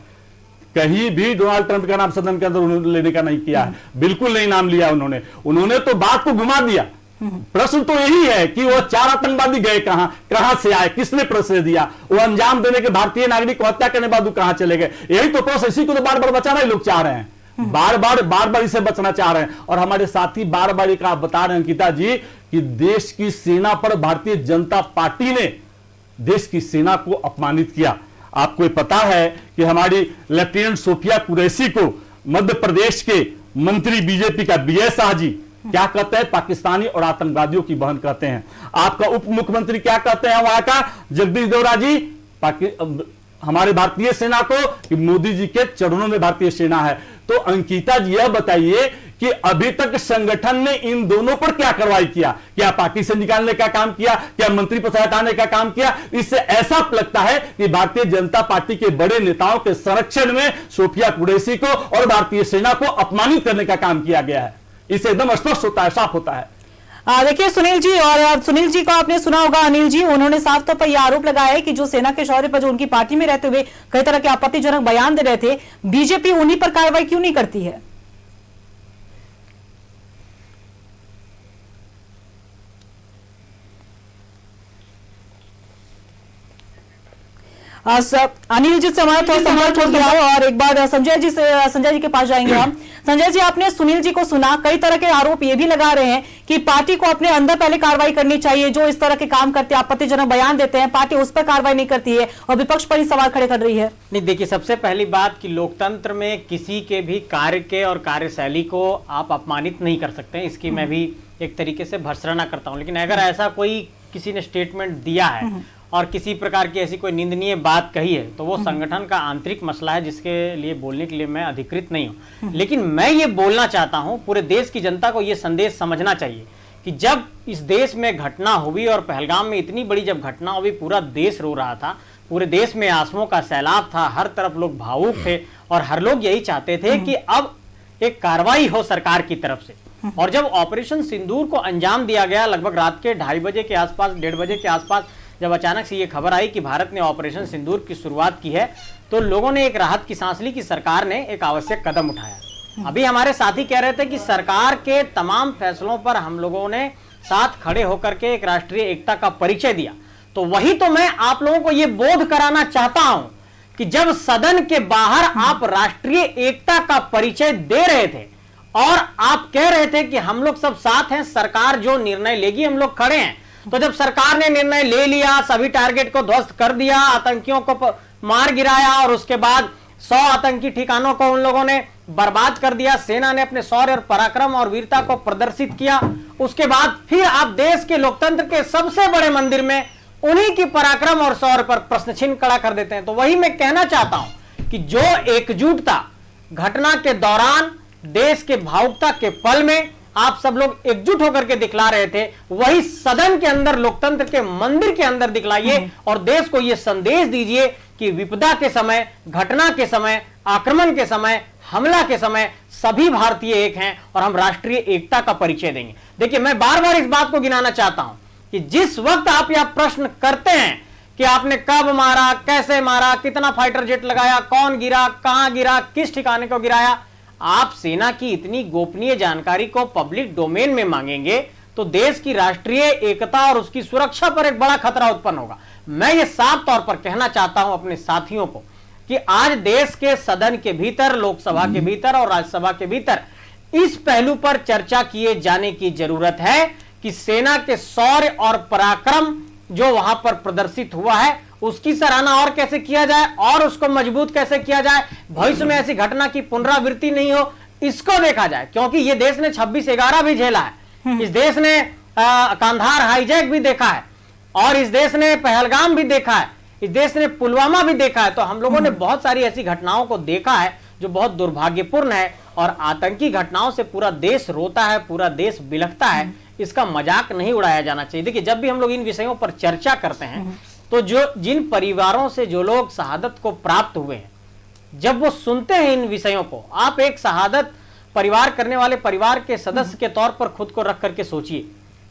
कहीं भी डोनाल्ड ट्रंप का नाम सदन के अंदर उन्होंने लेने का नहीं किया है, बिल्कुल नहीं नाम लिया उन्होंने तो बात को घुमा दिया। प्रश्न तो यही है कि वो 4 आतंकवादी गए कहां से आए, किसने प्रश्रय दिया, वो अंजाम देने के भारतीय नागरिक को हत्या करने बाद कहां चले गए? यही तो प्रश्न, इसी को तो बार बार बचाना ही लोग चाह रहे हैं, बार बार इसे बचना चाह रहे हैं। और हमारे साथी बार बार एक आप बता रहे हैं अंकिता जी कि देश की सेना पर भारतीय जनता पार्टी ने देश की सेना को अपमानित किया। आपको ये पता है कि हमारी लेफ्टिनेंट सोफिया कुरैशी को मध्य प्रदेश के मंत्री बीजेपी का विजय शाह जी क्या कहते हैं? पाकिस्तानी और आतंकवादियों की बहन कहते हैं। आपका उप मुख्यमंत्री क्या कहते हैं वहां का? जगदीश देवरा जी हमारे भारतीय सेना को कि मोदी जी के चरणों में भारतीय सेना है। तो अंकिता जी यह बताइए कि अभी तक संगठन ने इन दोनों पर क्या कार्रवाई किया? क्या पार्टी से निकालने का काम किया? क्या मंत्री पद से हटाने का काम किया? इससे ऐसा लगता है कि भारतीय जनता पार्टी के बड़े नेताओं के संरक्षण में सोफिया कुरैशी को और भारतीय सेना को अपमानित करने का काम किया गया है। इससे एकदम स्पष्ट होता है, साफ होता है। देखिए सुनील जी, और सुनील जी को आपने सुना होगा, अनिल जी, उन्होंने साफ तौर पर यह आरोप लगाया है कि जो सेना के शौर्य पर जो उनकी पार्टी में रहते हुए कई तरह के आपत्तिजनक बयान दे रहे थे, बीजेपी उन्हीं पर कार्रवाई क्यों नहीं करती है? अनिल जी से हमारा थोड़ा संपर्क हो गया है और एक बार संजय जी के पास जाएंगे हम। संजय जी, आपने सुनील जी को सुना, कई तरह के आरोप ये भी लगा रहे हैं कि पार्टी को अपने अंदर पहले कार्रवाई करनी चाहिए, जो इस तरह के काम करते हैं, आपत्तिजनक बयान देते हैं, पार्टी उस पर कार्रवाई नहीं करती है और विपक्ष पर ही सवाल खड़े कर रही है। नहीं, देखिए, सबसे पहली बात कि लोकतंत्र में किसी के भी कार्य के और कार्यशैली को आप अपमानित नहीं कर सकते हैं, इसकी मैं भी एक तरीके से भर्त्सना करता हूं। लेकिन अगर ऐसा कोई किसी ने स्टेटमेंट दिया है और किसी प्रकार की ऐसी कोई निंदनीय बात कही है तो वो संगठन का आंतरिक मसला है, जिसके लिए बोलने के लिए मैं अधिकृत नहीं हूं। लेकिन मैं ये बोलना चाहता हूं, पूरे देश की जनता को ये संदेश समझना चाहिए कि जब इस देश में घटना हुई और पहलगाम में इतनी बड़ी जब घटना हुई, पूरा देश रो रहा था, पूरे देश में आंसुओं का सैलाब था, हर तरफ लोग भावुक थे और हर लोग यही चाहते थे कि अब एक कार्रवाई हो सरकार की तरफ से। और जब ऑपरेशन सिंदूर को अंजाम दिया गया, लगभग रात के 2:30 बजे के आसपास, 1:30 बजे के आसपास, जब अचानक से ये खबर आई कि भारत ने ऑपरेशन सिंदूर की शुरुआत की है, तो लोगों ने एक राहत की सांस ली कि सरकार ने एक आवश्यक कदम उठाया। अभी हमारे साथी कह रहे थे कि सरकार के तमाम फैसलों पर हम लोगों ने साथ खड़े होकर के एक राष्ट्रीय एकता का परिचय दिया। तो वही तो मैं आप लोगों को यह बोध कराना चाहता हूं कि जब सदन के बाहर आप राष्ट्रीय एकता का परिचय दे रहे थे और आप कह रहे थे कि हम लोग सब साथ हैं, सरकार जो निर्णय लेगी हम लोग खड़े हैं, तो जब सरकार ने निर्णय ले लिया, सभी टारगेट को ध्वस्त कर दिया, आतंकियों को मार गिराया और उसके बाद 100 आतंकी ठिकानों को उन लोगों ने बर्बाद कर दिया, सेना ने अपने शौर्य और पराक्रम और वीरता को प्रदर्शित किया, उसके बाद फिर आप देश के लोकतंत्र के सबसे बड़े मंदिर में उन्हीं की पराक्रम और शौर्य पर प्रश्न चिन्ह खड़ा कर देते हैं। तो वही मैं कहना चाहता हूं कि जो एकजुटता घटना के दौरान देश के भावुकता के पल में आप सब लोग एकजुट होकर के दिखला रहे थे, वही सदन के अंदर लोकतंत्र के मंदिर के अंदर दिखलाइए और देश को यह संदेश दीजिए कि विपदा के समय, घटना के समय, आक्रमण के समय, हमला के समय सभी भारतीय एक हैं और हम राष्ट्रीय एकता का परिचय देंगे। देखिए, मैं बार बार इस बात को गिनाना चाहता हूं कि जिस वक्त आप यह प्रश्न करते हैं कि आपने कब मारा, कैसे मारा, कितना फाइटर जेट लगाया, कौन गिरा, कहां गिरा, किस ठिकाने को गिराया, आप सेना की इतनी गोपनीय जानकारी को पब्लिक डोमेन में मांगेंगे तो देश की राष्ट्रीय एकता और उसकी सुरक्षा पर एक बड़ा खतरा उत्पन्न होगा। मैं ये साफ तौर पर कहना चाहता हूं अपने साथियों को कि आज देश के सदन के भीतर, लोकसभा के भीतर और राज्यसभा के भीतर इस पहलू पर चर्चा किए जाने की जरूरत है कि सेना के शौर्य और पराक्रम जो वहां पर प्रदर्शित हुआ है उसकी सराहना और कैसे किया जाए और उसको मजबूत कैसे किया जाए, भविष्य में ऐसी घटना की पुनरावृत्ति नहीं हो, इसको देखा जाए। क्योंकि ये देश ने 26/11 भी झेला है, इस देश ने कांधार हाईजैक भी देखा है और इस देश ने पहलगाम भी देखा है, इस देश ने पुलवामा भी देखा है। तो हम लोगों ने बहुत सारी ऐसी घटनाओं को देखा है जो बहुत दुर्भाग्यपूर्ण है और आतंकी घटनाओं से पूरा देश रोता है, पूरा देश बिलखता है। इसका मजाक नहीं उड़ाया जाना चाहिए। देखिए, जब भी हम लोग इन विषयों पर चर्चा करते हैं तो जिन परिवारों से जो लोग शहादत को प्राप्त हुए हैं, जब वो सुनते हैं इन विषयों को, आप एक शहादत परिवार करने वाले परिवार के सदस्य के तौर पर खुद को रख करके सोचिए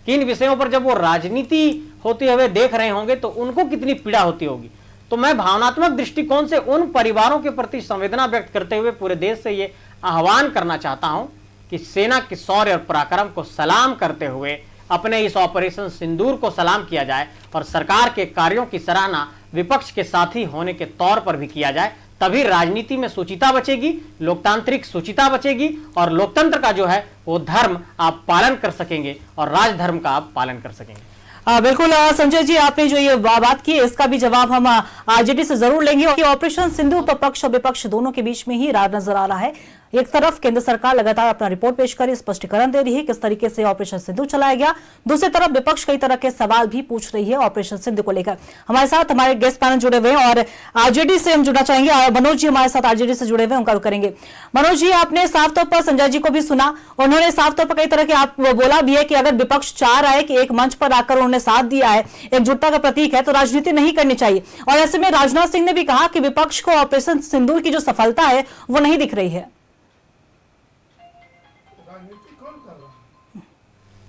कि इन विषयों पर जब वो राजनीति होते हुए देख रहे होंगे तो उनको कितनी पीड़ा होती होगी। तो मैं भावनात्मक दृष्टिकोण से उन परिवारों के प्रति संवेदना व्यक्त करते हुए पूरे देश से ये आह्वान करना चाहता हूं कि सेना के शौर्य और पराक्रम को सलाम करते हुए अपने इस ऑपरेशन सिंदूर को सलाम किया जाए और सरकार के कार्यों की सराहना विपक्ष के साथी होने के तौर पर भी किया जाए। तभी राजनीति में शुचिता बचेगी, लोकतांत्रिक शुचिता बचेगी और लोकतंत्र का जो है वो धर्म आप पालन कर सकेंगे और राजधर्म का आप पालन कर सकेंगे। बिल्कुल संजय जी, आपने जो ये बात की इसका भी जवाब हम आरजेडी से जरूर लेंगे। ऑपरेशन सिंदूर पर पक्ष और विपक्ष दोनों के बीच में ही रार नजर आ रहा है। एक तरफ केंद्र सरकार लगातार अपना रिपोर्ट पेश कर स्पष्टीकरण दे रही है किस तरीके से ऑपरेशन सिंधु चलाया गया, दूसरी तरफ विपक्ष कई तरह के सवाल भी पूछ रही है ऑपरेशन सिंधु को लेकर। हमारे साथ हमारे गेस्ट पैनल जुड़े हुए हैं और आरजेडी से हम जुड़ना चाहेंगे। मनोज जी हमारे साथ आरजेडी से जुड़े हुए हैं, उनका रुख करेंगे। मनोज जी, आपने साफ तौर पर संजय जी को भी सुना, उन्होंने साफ तौर पर कई तरह के आप बोला भी है कि अगर विपक्ष चाह रहा है कि एक मंच पर आकर उन्होंने साथ दिया है, एकजुटता का प्रतीक है, तो राजनीति नहीं करनी चाहिए। और ऐसे में राजनाथ सिंह ने भी कहा कि विपक्ष को ऑपरेशन सिंदूर की जो सफलता है वो नहीं दिख रही है।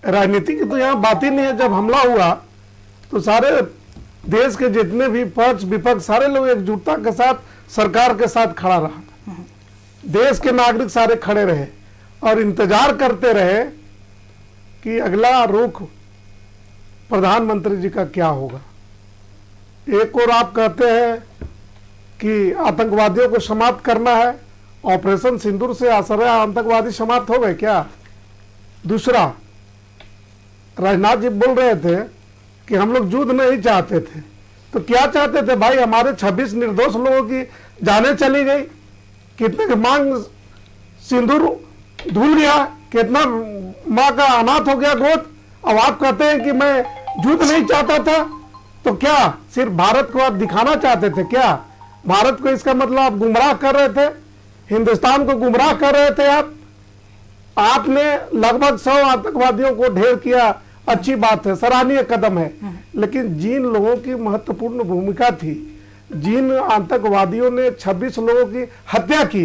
राजनीति की तो यहाँ बात ही नहीं है। जब हमला हुआ तो सारे देश के जितने भी पक्ष विपक्ष सारे लोग एकजुटता के साथ सरकार के साथ खड़ा रहा। देश के नागरिक सारे खड़े रहे और इंतजार करते रहे कि अगला रुख प्रधानमंत्री जी का क्या होगा। एक और आप कहते हैं कि आतंकवादियों को समाप्त करना है, ऑपरेशन सिंदूर से आसरा आतंकवादी समाप्त हो गए क्या? दूसरा, राजनाथ जी बोल रहे थे कि हम लोग युद्ध नहीं चाहते थे, तो क्या चाहते थे भाई? हमारे 26 निर्दोष लोगों की जानें चली गई, कितने के मांग सिंदूर धुल गया, कितना माँ का अनाथ हो गया गोद। अब आप कहते हैं कि मैं युद्ध नहीं चाहता था, तो क्या सिर्फ भारत को आप दिखाना चाहते थे क्या? भारत को इसका मतलब आप गुमराह कर रहे थे, हिंदुस्तान को गुमराह कर रहे थे आपने लगभग 100 आतंकवादियों को ढेर किया, अच्छी बात है, सराहनीय कदम है। लेकिन जिन लोगों की महत्वपूर्ण भूमिका थी, जिन आतंकवादियों ने 26 लोगों की हत्या की,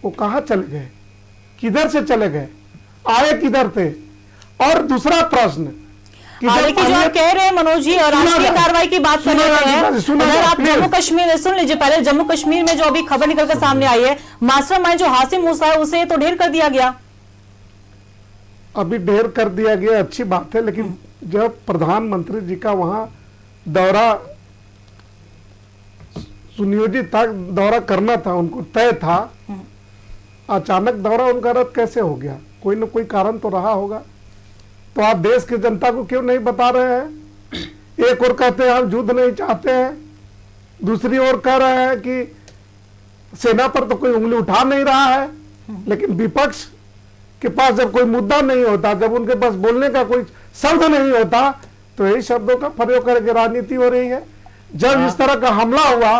वो कहां चले गए? किधर से चले गए? आए किधर थे? और दूसरा प्रश्न, देखिए जो आप कह रहे हैं मनोज जी, और राष्ट्रीय कार्रवाई की बात कर रहे हैं, अगर आप जम्मू कश्मीर सुन लीजिए पहले, जम्मू कश्मीर में जो अभी खबर निकलकर सामने आई है, मास्टरमाइंड जो हासिम मूसा है उसे तो ढेर कर दिया गया। अभी ढेर कर दिया गया, अच्छी बात है, लेकिन जब प्रधानमंत्री जी का वहां दौरा सुनियोजित था, दौरा करना था, उनको तय था, अचानक दौरा उनका रद्द कैसे हो गया? कोई ना कोई कारण तो रहा होगा। तो आप देश की जनता को क्यों नहीं बता रहे हैं? एक और कहते हैं हम युद्ध नहीं चाहते हैं, दूसरी ओर कह रहे हैं कि सेना पर तो कोई उंगली उठा नहीं रहा है, लेकिन विपक्ष के पास जब कोई मुद्दा नहीं होता, जब उनके पास बोलने का कोई शब्द नहीं होता, तो यही शब्दों का प्रयोग करके राजनीति हो रही है। जब इस तरह का हमला हुआ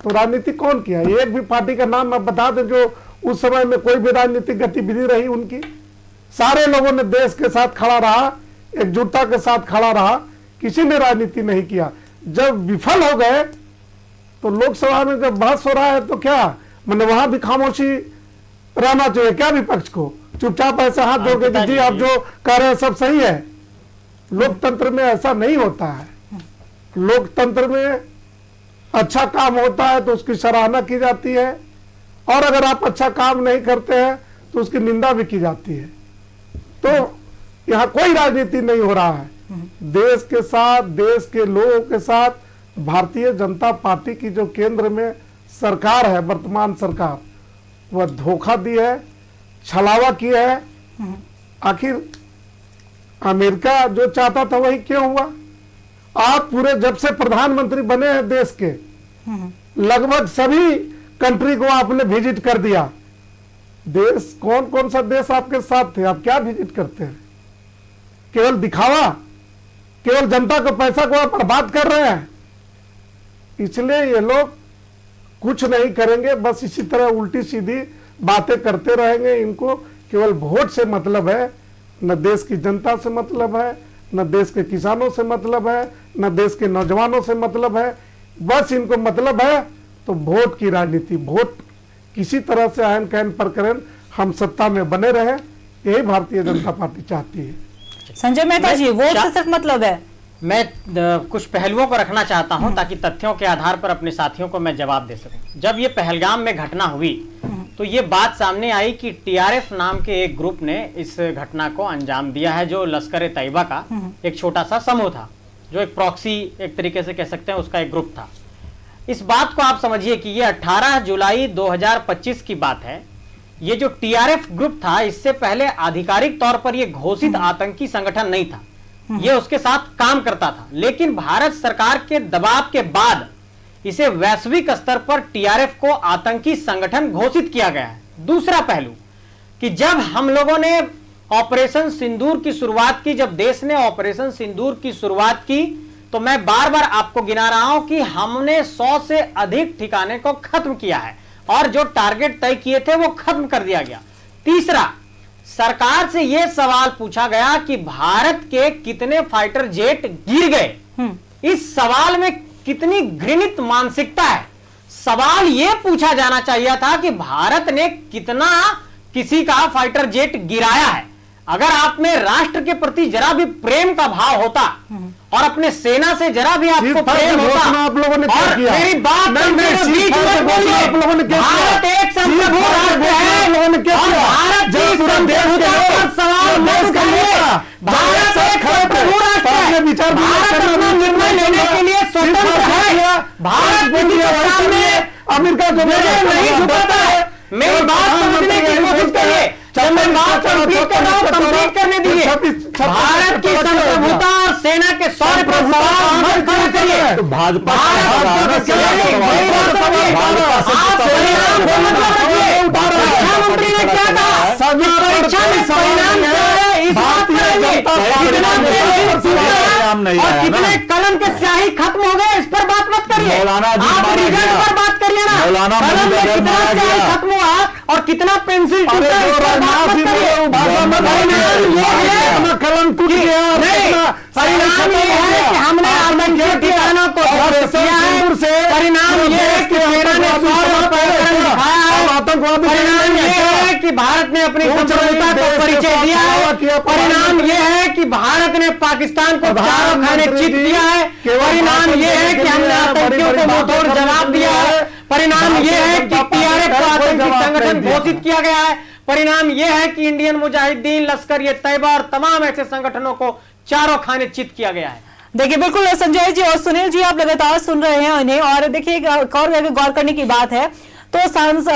तो राजनीति कौन किया? एक भी पार्टी का नाम आप बता दें जो उस समय में कोई भी राजनीतिक गतिविधि रही उनकी? सारे लोगों ने देश के साथ खड़ा रहा, एकजुटता के साथ खड़ा रहा, किसी ने राजनीति नहीं किया। जब विफल हो गए तो लोकसभा में जब बहस हो रहा है तो क्या मैंने वहां भी खामोशी रहना चाहिए क्या? विपक्ष को चुपचाप ऐसा हाथ जोड़ के जी आप जो कह रहे हैं सब सही है। लोकतंत्र में ऐसा नहीं होता है। लोकतंत्र में अच्छा काम होता है तो उसकी सराहना की जाती है, और अगर आप अच्छा काम नहीं करते हैं तो उसकी निंदा भी की जाती है। तो यहाँ कोई राजनीति नहीं हो रहा है। देश के साथ, देश के लोगों के साथ भारतीय जनता पार्टी की जो केंद्र में सरकार है, वर्तमान सरकार, वह धोखा दी है, छलावा किया है। आखिर अमेरिका जो चाहता था वही क्यों हुआ? आप पूरे जब से प्रधानमंत्री बने हैं देश के, लगभग सभी कंट्री को आपने विजिट कर दिया। देश कौन कौन सा देश आपके साथ थे? आप क्या विजिट करते हैं? केवल दिखावा, केवल जनता को पैसा को आप बर्बाद कर रहे हैं। इसलिए ये लोग कुछ नहीं करेंगे, बस इसी तरह उल्टी सीधी बातें करते रहेंगे। इनको केवल वोट से मतलब है, न देश की जनता से मतलब है, न देश के किसानों से मतलब है, न देश के नौजवानों से मतलब है। बस इनको मतलब है तो वोट की राजनीति, वोट किसी तरह से आयन कैन प्रकरण हम सत्ता में बने रहे, यही भारतीय जनता पार्टी चाहती है। संजय मेहता जी, वोट से सिर्फ मतलब है? मैं कुछ पहलुओं को रखना चाहता हूं ताकि तथ्यों के आधार पर अपने साथियों को मैं जवाब दे सकूं। जब ये पहलगाम में घटना हुई तो ये बात सामने आई कि टीआरएफ नाम के एक ग्रुप ने इस घटना को अंजाम दिया है, जो लश्कर ए तैयबा का एक छोटा सा समूह था, जो एक प्रॉक्सी एक तरीके से कह सकते हैं उसका एक ग्रुप था। इस बात को आप समझिए कि ये 18 जुलाई 2025 की बात है। ये जो टीआरएफ ग्रुप था, इससे पहले आधिकारिक तौर पर यह घोषित आतंकी संगठन नहीं था, ये उसके साथ काम करता था, लेकिन भारत सरकार के दबाव के बाद इसे वैश्विक स्तर पर टीआरएफ को आतंकी संगठन घोषित किया गया है। दूसरा पहलू कि जब हम लोगों ने ऑपरेशन सिंदूर की शुरुआत की, जब देश ने ऑपरेशन सिंदूर की शुरुआत की, तो मैं बार बार आपको गिना रहा हूं कि हमने 100 से अधिक ठिकाने को खत्म किया है और जो टारगेट तय किए थे वो खत्म कर दिया गया। तीसरा, सरकार से यह सवाल पूछा गया कि भारत के कितने फाइटर जेट गिर गए। इस सवाल में कितनी घृणित मानसिकता है। सवाल यह पूछा जाना चाहिए था कि भारत ने कितना किसी का फाइटर जेट गिराया है। अगर आप में राष्ट्र के प्रति जरा भी प्रेम का भाव होता और अपने सेना से जरा भी आपको प्रेम होता, आप लोगों ने क्या और किया? मेरी बात बीच में बोलिए, आप लोगों ने क्या किया? भारत एक संप्रभु राष्ट्र है, आप लोगों ने क्या और किया? भारत की संप्रभुता पर सवाल मत करिए। भारत एक संप्रभु राष्ट्र है, भारत अपना निर्णय लेने के लिए स्वतंत्र है। भारत किसी के सामने अमेरिका नहीं झुकाता है। मेरी बात समझने की कोशिश करिए। जब मैं बात कंप्लीट कर रहा हूं, कंप्लीट करने दीजिए। भारत की संप्रभुता और सेना के शौर्य पर सवाल मत खड़ा करिए। भाजपा आप संविधान से मतलब रखिए। मुख्यमंत्री ने क्या कहा, परीक्षा में परिणाम क्या है इस बात और कितने कलम के स्याही खत्म हो गए इस पर बात मत करिए, आप रिजल्ट पर बात करिए ना, कलम में कितना स्याही खत्म हुआ और कितना पेंसिल टूटा इस पर बात मत करिए। कलम टूट गया, परिणाम ये है कि हमने आतंकी ठिकानों को ध्वस्त किया है, परिणाम ये है कि सेना ने परिणाम ये है कि भारत ने अपनी संप्रभुता को परिचय दिया है, परिणाम ये है कि भारत ने पाकिस्तान को चारों खाने चित दिया है, परिणाम ये है कि हमने आतंकियों को मुंहतोड़ जवाब दिया है, परिणाम ये है कि टीआरएफ को आतंकी संगठन घोषित किया गया है, परिणाम ये है कि इंडियन मुजाहिदीन, लश्कर ए तैयबा और तमाम ऐसे संगठनों को चारों खाने चित किया गया है। देखिए बिल्कुल संजय जी और सुनील जी आप लगातार सुन रहे हैं इन्हें, और देखिए एक और गौर करने की बात है, तो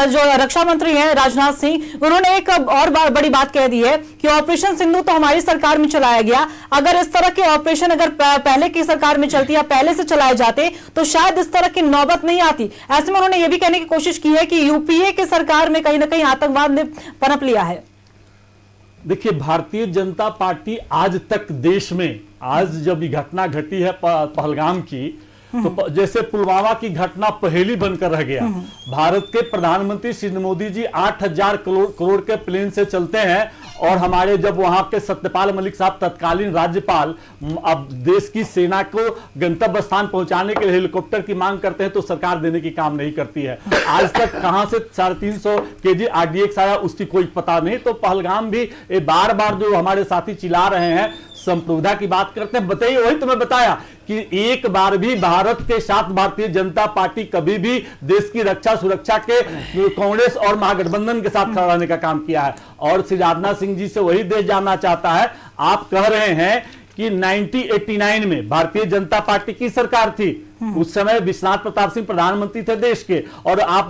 जो रक्षा मंत्री हैं राजनाथ सिंह, उन्होंने एक और बड़ी बात कह दी है कि ऑपरेशन सिंधु तो हमारी सरकार में चलाया गया, अगर इस तरह के ऑपरेशन अगर पहले की सरकार में चलती या पहले से चलाए जाते तो शायद इस तरह की नौबत नहीं आती। ऐसे में उन्होंने ये भी कहने की कोशिश की है कि यूपीए की सरकार में कहीं ना कहीं आतंकवाद ने पनप लिया है। देखिए, भारतीय जनता पार्टी आज तक देश में, आज जब ये घटना घटी है पहलगाम की, तो जैसे पुलवामा की घटना पहेली बनकर रह गया। भारत के प्रधानमंत्री श्री मोदी जी 8,000 करोड़ के प्लेन से चलते हैं, और हमारे जब वहां के सत्यपाल मलिक साहब तत्कालीन राज्यपाल अब देश की सेना को गंतव्य स्थान पहुंचाने के लिए हेलीकॉप्टर की मांग करते हैं तो सरकार देने की काम नहीं करती है। आज तक कहां से 350 केजी RDX आया उसकी कोई पता नहीं। तो पहलगाम भी बार बार जो हमारे साथी चिल्ला रहे हैं, संप्रभुता की बात करते हैं, बताइए, वही तुम्हें बताया कि एक बार भी भारत के साथ भारतीय जनता पार्टी कभी भी देश की रक्षा सुरक्षा के कांग्रेस और महागठबंधन के साथ खड़ा रहने का काम किया है। और श्री राजनाथ सिंह जी से वही देश जानना चाहता है। आप कह रहे हैं कि 1989 में भारतीय जनता पार्टी की सरकार थी, उस समय विश्वनाथ प्रताप सिंह प्रधानमंत्री थे देश के, और आप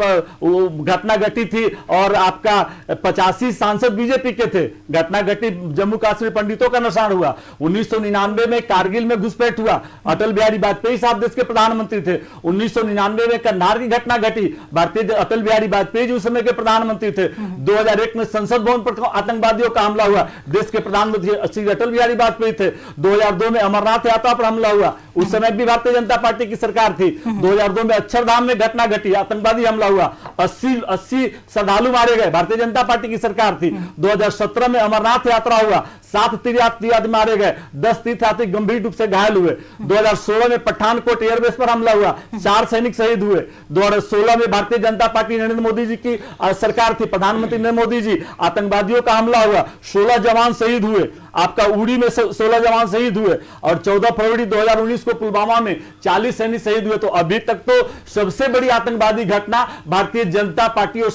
घटना घटी थी और आपका 85 सांसद बीजेपी के थे, घटना घटी, जम्मू कश्मीर पंडितों का निशान हुआ। 1999 में कारगिल में घुसपैठ हुआ, अटल बिहारी वाजपेयी साहब देश के प्रधानमंत्री थे। 1999 में करनाल की घटना घटी, भारतीय अटल बिहारी वाजपेयी जी उस समय के प्रधानमंत्री थे। 2001 में संसद भवन पर आतंकवादियों का हमला हुआ, देश के प्रधानमंत्री श्री अटल बिहारी वाजपेयी थे। 2002 में अमरनाथ यात्रा पर हमला हुआ, उस समय भी भारतीय जनता पार्टी की सरकार थी। 2002 में अक्षरधाम में घटना घटी, आतंकवादी हमला हुआ, 80 श्रद्धालु मारे गए, भारतीय जनता पार्टी की सरकार थी। 2017 में अमरनाथ यात्रा हुआ, 7 तीर्थयात्री मारे गए, 10 तीर्थयात्री गंभीर रूप से घायल हुए। 2016 में पठानकोट एयरबेस पर हमला हुआ, 4 सैनिक शहीद हुए। 2016 में भारतीय जनता पार्टी नरेंद्र मोदी जी की सरकार थी, प्रधानमंत्री नरेंद्र मोदी जी, आतंकवादियों का हमला हुआ, 16 जवान शहीद हुए। आपका उड़ी में 16 जवान शहीद हुए, और 14 फरवरी 2019 को पुलवामा में 40 सैनिक शहीद हुए। तो अभी तक तो सबसे बड़ी आतंकवादी घटना भारतीय जनता पार्टी और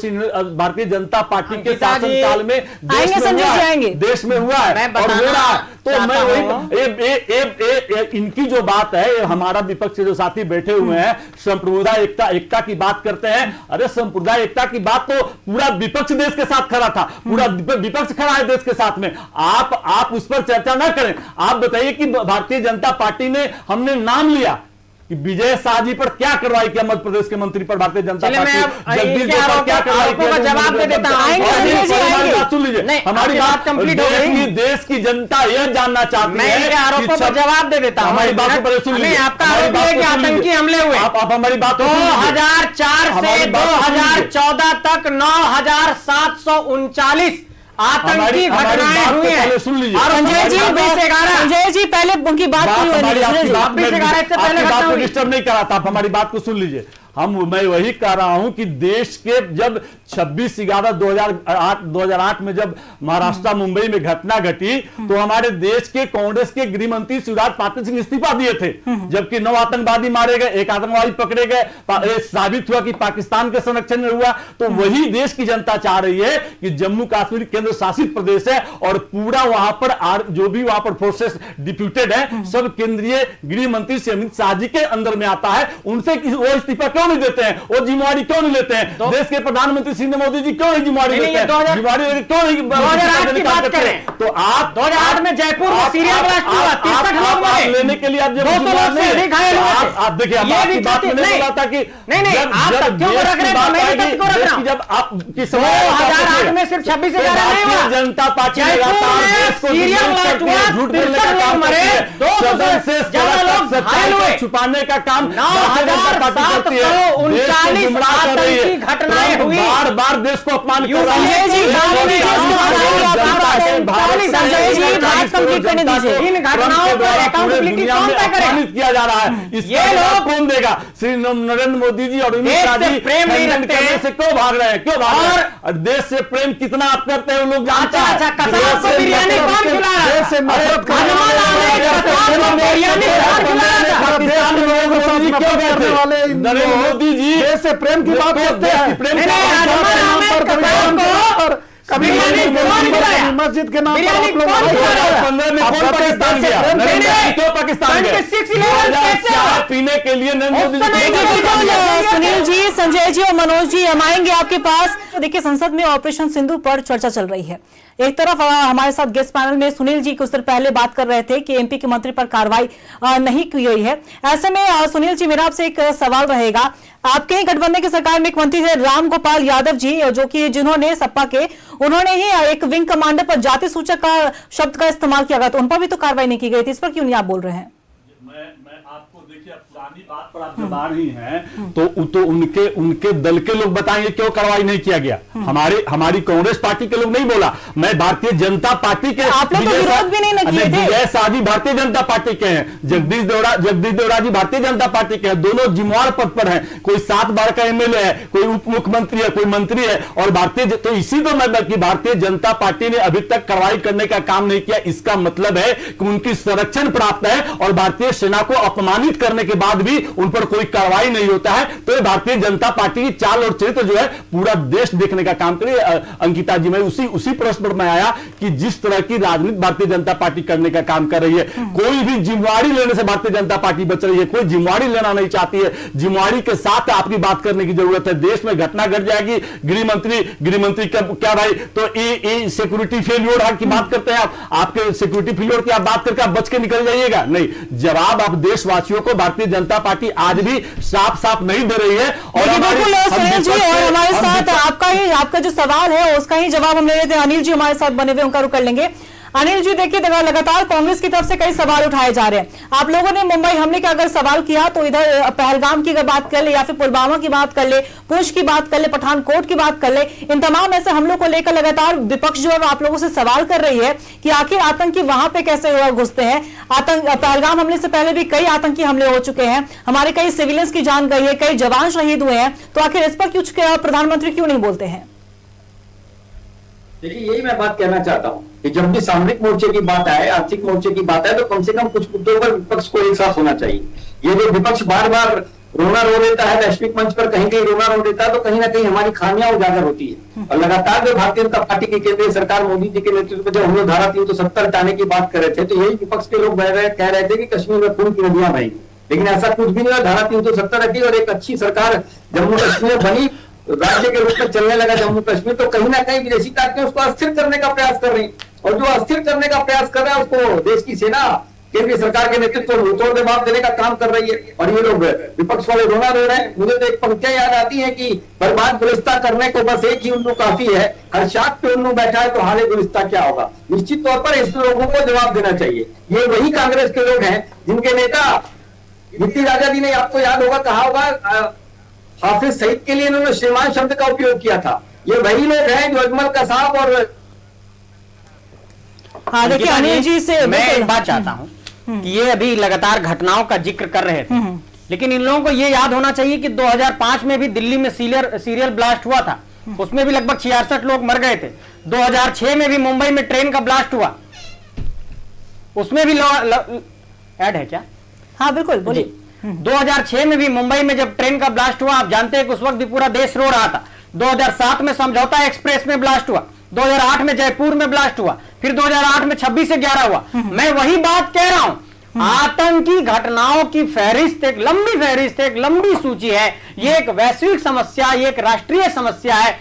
भारतीय जनता पार्टी के शासनकाल में देश में हुआ है और हो रहा है। तो मैं वही इनकी जो बात है, हमारा विपक्ष जो साथी बैठे हुए हैं, संप्रभुता एकता की बात करते हैं। अरे संप्रभुता एकता की बात तो पूरा विपक्ष देश के साथ खड़ा था, पूरा विपक्ष खड़ा है देश के साथ में। आप उस पर चर्चा ना करें। आप बताइए कि भारतीय जनता पार्टी ने, हमने नाम लिया कि विजय शाह जी पर क्या कार्रवाई किया, मध्य प्रदेश के मंत्री पर भारतीय जनता पार्टी जगदीश पर क्या कार्रवाई किया, जवाब दे देता हूं। हमारी बात सुन लीजिए, हमारी बात कंप्लीट हो गई। देश की जनता यह जानना चाहती है, मैं आरोपों पर जवाब दे देता हूं। हमारी बात पर सुन लीजिए, आपका आरोप है कि आतंकी हमले हुए। आप हमारी बात 2004 से 2014 तक 9,739 आतंकी घटनाएं हुई हैं। सुन लीजिए संजय जी पहले उनकी बात को डिस्टर्ब नहीं करा था, आप हमारी बात को सुन लीजिए। मैं वही कह रहा हूं कि देश के जब 26/11/2008 में जब महाराष्ट्र मुंबई में घटना घटी, तो हमारे देश के कांग्रेस के गृह मंत्री शिवराज पाटिल सिंह इस्तीफा दिए थे, जबकि 9 आतंकवादी मारे गए, 1 आतंकवादी पकड़े गए, साबित हुआ कि पाकिस्तान के संरक्षण में हुआ। तो वही देश की जनता चाह रही है कि जम्मू कश्मीर केंद्र शासित प्रदेश है, और पूरा वहां पर जो भी वहां पर फोर्सेस डिप्यूटेड है, सब केंद्रीय गृह मंत्री अमित शाह जी के अंदर में आता है। उनसे वो इस्तीफा क्यों नहीं देते हैं, वो जिम्मेवारी क्यों नहीं लेते हैं? देश के प्रधानमंत्री श्री मोदी जी क्यों नहीं जिम्मेवारी लेते हैं? जिम्मेवारी क्यों नहीं? 2008 की बात करें तो आप 2008 में जयपुर में सीरियल ब्लास्ट हुआ, 63 लोग मरे, लेने के लिए आप 200 लोग से अधिक घायल हुए थे। आप देखिए, हम आपकी बात में नहीं बोला था कि नहीं आप तथ्यों को रख रहे हैं, मैं भी तथ्य को रख रहा हूं। जब आप 2008 में सिर्फ 26 से ज्यादा नहीं हुआ, जनता पार्टी सीरियल ब्लास्ट हुआ, 63 लोग मरे, 200 से ज्यादा लोग घायल हुए, छुपाने का काम 9,739 आतंकी घटनाएं हुई। बार बार देश को अपमान कर रहा संजय जी, संजय जी, बात कंप्लीट करने दीजिए। इन घटनाओं पर अकाउंटेबिलिटी कौन तय करेगा? किया जा रहा है, ये लोग कौन देगा? श्री नरेंद्र मोदी जी और अमित शाह जी प्रेम नहीं रखते हैं, से क्यों भाग रहे हैं? क्यों भाग रहे हैं? और देश से प्रेम कितना आप करते हैं, लोग जानते हैं। अच्छा, कसाब को बिरयानी कौन खिला रहा है? कसाब को बिरयानी कौन खिला रहा है? पाकिस्तान में लोग मोदी क्यों कहते वाले नरेंद्र मोदी जी देश से प्रेम की बात करते हैं। प्रेम मस्जिद के नाम पर आप लोग 15 में कौन पाकिस्तान गया? क्यों पाकिस्तान गया? पीने के लिए सुनील जी, संजय जी और मनोज जी, हम आएंगे आपके पास। देखिए, संसद में ऑपरेशन सिंदूर पर चर्चा चल रही है। एक तरफ हमारे साथ गेस्ट पैनल में सुनील जी कुछ देर पहले बात कर रहे थे कि एमपी के मंत्री पर कार्रवाई नहीं की गई है। ऐसे में सुनील जी, मेरा आपसे एक सवाल रहेगा, आपके ही गठबंधन की सरकार में एक मंत्री थे राम गोपाल यादव जी, जो कि जिन्होंने सपा के, उन्होंने ही एक विंग कमांडर पर जाति सूचक का शब्द का इस्तेमाल किया गया, तो उन पर भी तो कार्रवाई नहीं की गई थी। इस पर क्यों नहीं आप बोल रहे हैं? मैं आपको देखिए, पुरानी बात पर आप जब आ रही हैं तो उनके दल के लोग बताएंगे क्यों कार्रवाई नहीं किया गया। हमारी कांग्रेस पार्टी के लोग नहीं बोला, मैं भारतीय जनता पार्टी के, आप लोग तो विरोध भी नहीं किए थे। विजय शाह जी भारतीय जनता पार्टी के हैं, जगदीश देवड़ा जी भारतीय जनता पार्टी के हैं, दोनों जिम्मेवार पद पर हैं। कोई 7 बार का एमएलए है, कोई उप मुख्यमंत्री है, कोई मंत्री है, और तो इसी तो मतलब कि भारतीय जनता पार्टी ने अभी तक कार्रवाई करने का काम नहीं किया। इसका मतलब है कि उनकी संरक्षण प्राप्त है और भारतीय सेना को अपमानित करने के बाद भी उन पर कोई कार्रवाई नहीं होता है। तो ये भारतीय जनता पार्टी की चाल और चरित्र जो है पूरा देश देखने का काम करे। अंकिता जी, मैं उसी प्रश्न पर मैं आया कि जिस तरह की राजनीति भारतीय जनता पार्टी करने का काम कर रही है, कोई भी जिम्मेवारी लेने से भारतीय जनता पार्टी बच रही है, कोई जिम्मेवारी लेना नहीं चाहती है। जिम्मेवारी के साथ आपकी बात करने की जरूरत है। देश में घटना घट जाएगी, गृह मंत्री क्या भाई, तो ये सिक्योरिटी फेल्योर की बात करते हैं आपके सिक्योरिटी फेल्योर की आप बात करके आप बच के निकल जाइएगा? नहीं, जवाब आप देशवासियों को भारतीय जनता पार्टी आज भी साफ नहीं दे रही है। और बिल्कुल सुनील जी, और हमारे साथ आपका जो सवाल है उसका ही जवाब हम ले लेते हैं। अनिल जी हमारे साथ बने हुए, उनका रुख कर लेंगे। अनिल जी, देखिए, लगातार कांग्रेस की तरफ से कई सवाल उठाए जा रहे हैं। आप लोगों ने मुंबई हमले का अगर सवाल किया तो इधर पहलगाम की अगर बात कर ले, या फिर पुलवामा की बात कर ले, पुंछ की बात कर ले, पठानकोट की बात कर ले, इन तमाम ऐसे हमलों को लेकर लगातार विपक्ष जो है आप लोगों से सवाल कर रही है कि आखिर आतंकी वहां पे कैसे घुसते हैं। पहलगाम हमले से पहले भी कई आतंकी हमले हो चुके हैं, हमारे कई सिविलियंस की जान गई है, कई जवान शहीद हुए हैं, तो आखिर इस पर कुछ प्रधानमंत्री क्यों नहीं बोलते हैं? देखिए, यही मैं बात कहना चाहता हूँ कि जब भी सामरिक मोर्चे की बात आए, आर्थिक मोर्चे की बात आए, तो कम से कम कुछ मुद्दों पर विपक्ष को एक साथ होना चाहिए। ये जो विपक्ष बार बार रोना रो देता है वैश्विक मंच पर, कहीं रोना रो देता है, तो कहीं ना कहीं हमारी खामियां उजागर होती है। और लगातार जो भारतीय जनता पार्टी की केंद्रीय सरकार मोदी जी के नेतृत्व में जब हम लोग धारा 370 हटाने की बात कर रहे थे, तो यही विपक्ष के लोग कह रहे थे कि कश्मीर में खून की नदियां बहेंगी, लेकिन ऐसा कुछ भी नहीं हुआ। धारा 370 हटी और एक अच्छी सरकार जम्मू कश्मीर बनी, राज्य के रूप में चलने लगा जम्मू कश्मीर। तो कहीं ना कहीं विदेशी ताकतें उसको अस्थिर करने का प्रयास कर रही, और जो अस्थिर करने का प्रयास कर रहा है उसको देश की सेना केंद्रीय सरकार के नेतृत्व में मुंहतोड़ जवाब देने का काम कर रही है। और ये लोग विपक्ष वाले रोना रो रहे हैं। मुझे तो एक पंक्तियां याद आती है कि बर्बाद गुलिस्ता करने को बस एक ही उल्लू काफी है, हर शाख पे उल्लू बैठा है तो हाले गुलिस्ता क्या होगा। निश्चित तौर पर इस लोगों को जवाब देना चाहिए। ये वही कांग्रेस के लोग हैं जिनके नेता गिट्टी राजा जी ने, आपको याद होगा, कहा होगा हाफिज सईद के लिए इन्होंने श्रीमान शब्द का उपयोग किया था। ये वही लोग हैं जो अजमल कसाब और देखिए अनिल जी से मैं एक बात चाहता हूं कि ये अभी लगातार घटनाओं का जिक्र कर रहे थे, लेकिन इन लोगों को ये याद होना चाहिए कि 2005 में भी दिल्ली में सीरियल ब्लास्ट हुआ था, उसमें भी लगभग 66 लोग मर गए थे। 2006 में भी मुंबई में ट्रेन का ब्लास्ट हुआ, उसमें भी ऐड है क्या? हाँ बिल्कुल, बोलिए। 2006 में भी मुंबई में जब ट्रेन का ब्लास्ट हुआ, आप जानते हैं कि उस वक्त भी पूरा देश रो रहा था। 2007 में समझौता एक्सप्रेस में ब्लास्ट हुआ, 2008 में जयपुर में ब्लास्ट हुआ, फिर 2008 में 26 से 11 हुआ। मैं वही बात कह रहा हूं, आतंकी घटनाओं की फहरिस्त, एक लंबी फहरिस्त, एक लंबी सूची है। ये एक वैश्विक समस्या, ये एक राष्ट्रीय समस्या है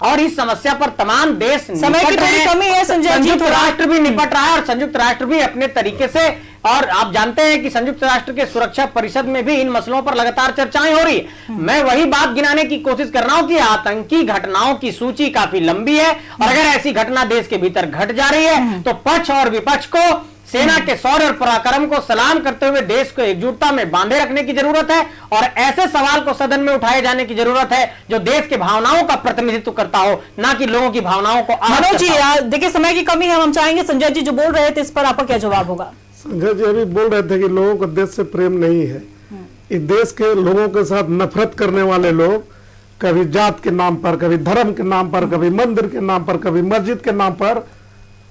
और इस समस्या पर तमाम देश समय की थोड़ी कमी है संजय जी, संयुक्त राष्ट्र भी निपट रहा है और संयुक्त राष्ट्र भी अपने तरीके से, और आप जानते हैं कि संयुक्त राष्ट्र के सुरक्षा परिषद में भी इन मसलों पर लगातार चर्चाएं हो रही है। मैं वही बात गिनाने की कोशिश कर रहा हूं कि आतंकी घटनाओं की सूची काफी लंबी है और अगर ऐसी घटना देश के भीतर घट जा रही है तो पक्ष और विपक्ष को सेना के शौर्य और पराक्रम को सलाम करते हुए देश को एकजुटता में बांधे रखने की जरूरत है और ऐसे सवाल को सदन में उठाए जाने की जरूरत है जो देश के भावनाओं का प्रतिनिधित्व करता हो, ना कि लोगों की भावनाओं को। मनोज जी देखिए समय की कमी है, हम चाहेंगे संजय जी जो बोल रहे थे इस पर आपका क्या जवाब होगा? संजय जी अभी बोल रहे थे कि लोगों को देश से प्रेम नहीं है। इस देश के लोगों के साथ नफरत करने वाले लोग कभी जात के नाम पर, कभी धर्म के नाम पर, कभी मंदिर के नाम पर, कभी मस्जिद के नाम पर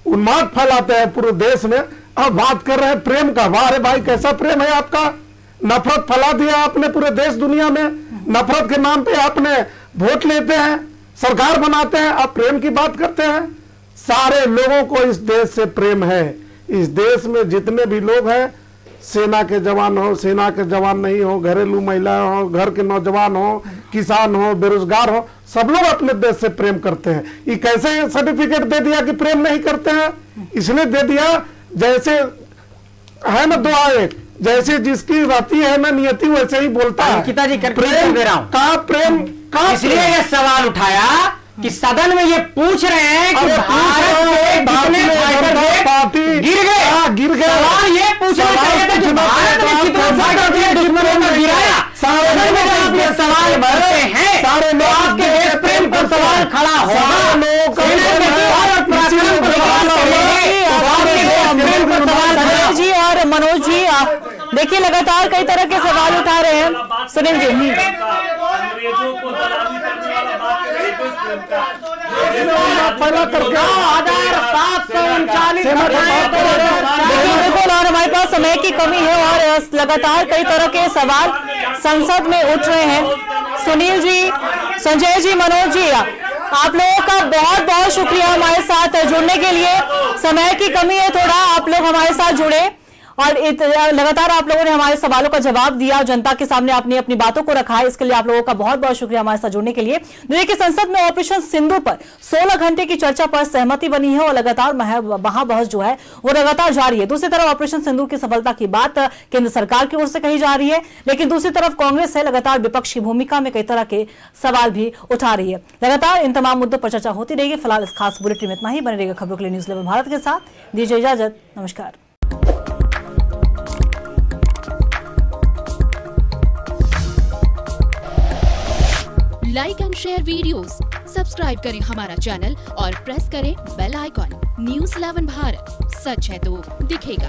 उन्माद फैलाते हैं पूरे देश में। अब बात कर रहे हैं प्रेम का। वाह रे भाई, कैसा प्रेम है आपका? नफरत फैला दिया आपने पूरे देश दुनिया में। नफरत के नाम पे आपने वोट लेते हैं, सरकार बनाते हैं, आप प्रेम की बात करते हैं। सारे लोगों को इस देश से प्रेम है। इस देश में जितने भी लोग हैं, सेना के जवान हो, सेना के जवान नहीं हो, घरेलू महिलाएं हो, घर के नौजवान हो, किसान हो, बेरोजगार हो, सब लोग अपने देश से प्रेम करते हैं। ये कैसे सर्टिफिकेट दे दिया कि प्रेम नहीं करते हैं? इसलिए दे दिया जैसे है ना दुआ एक, जैसे जिसकी रहती है ना नियति वैसे ही बोलता है। अंकिता जी प्रेम दे रहा हूं का प्रेम का, इसलिए यह सवाल उठाया कि सदन में ये पूछ रहे हैं कि भारत में कितने फाइटर गिर गए। सवाल ये पूछना चाहिए था कि भारत में कितने फाइटर थे दुश्मनों ने गिराया। सदन में जब आप ये सवाल भरते हैं तो आपके देश प्रेम पर सवाल खड़ा होगा। जी और मनोज जी देखिए लगातार कई तरह के सवाल उठा रहे हैं। सुनील जी बिल्कुल, और हमारे पास समय की कमी है और लगातार कई तरह के सवाल संसद में उठ रहे हैं। सुनील जी, संजय जी, मनोज जी, आप लोगों का बहुत बहुत शुक्रिया हमारे साथ जुड़ने के लिए। समय की कमी है थोड़ा, आप लोग हमारे साथ जुड़े और लगातार आप लोगों ने हमारे सवालों का जवाब दिया, जनता के सामने आपने अपनी बातों को रखा है, इसके लिए आप लोगों का बहुत बहुत शुक्रिया हमारे साथ जुड़ने के लिए। देखिए संसद में ऑपरेशन सिंदूर पर 16 घंटे की चर्चा पर सहमति बनी है और लगातार महाबहस जो है वो लगातार जारी है। दूसरी तरफ ऑपरेशन सिंदूर की सफलता की बात केंद्र सरकार की ओर से कही जा रही है, लेकिन दूसरी तरफ कांग्रेस है लगातार विपक्ष की भूमिका में कई तरह के सवाल भी उठा रही है। लगातार इन तमाम मुद्दों पर चर्चा होती रहेगी। फिलहाल इस खास बुलेटिन में इतना ही। बने रहेगा खबरों के लिए न्यूज़ 11 भारत के साथ। दीजिए इजाजत, नमस्कार। Like and share videos, subscribe करें हमारा चैनल और प्रेस करें बेल आइकॉन। न्यूज़ 11 भारत, सच है तो दिखेगा।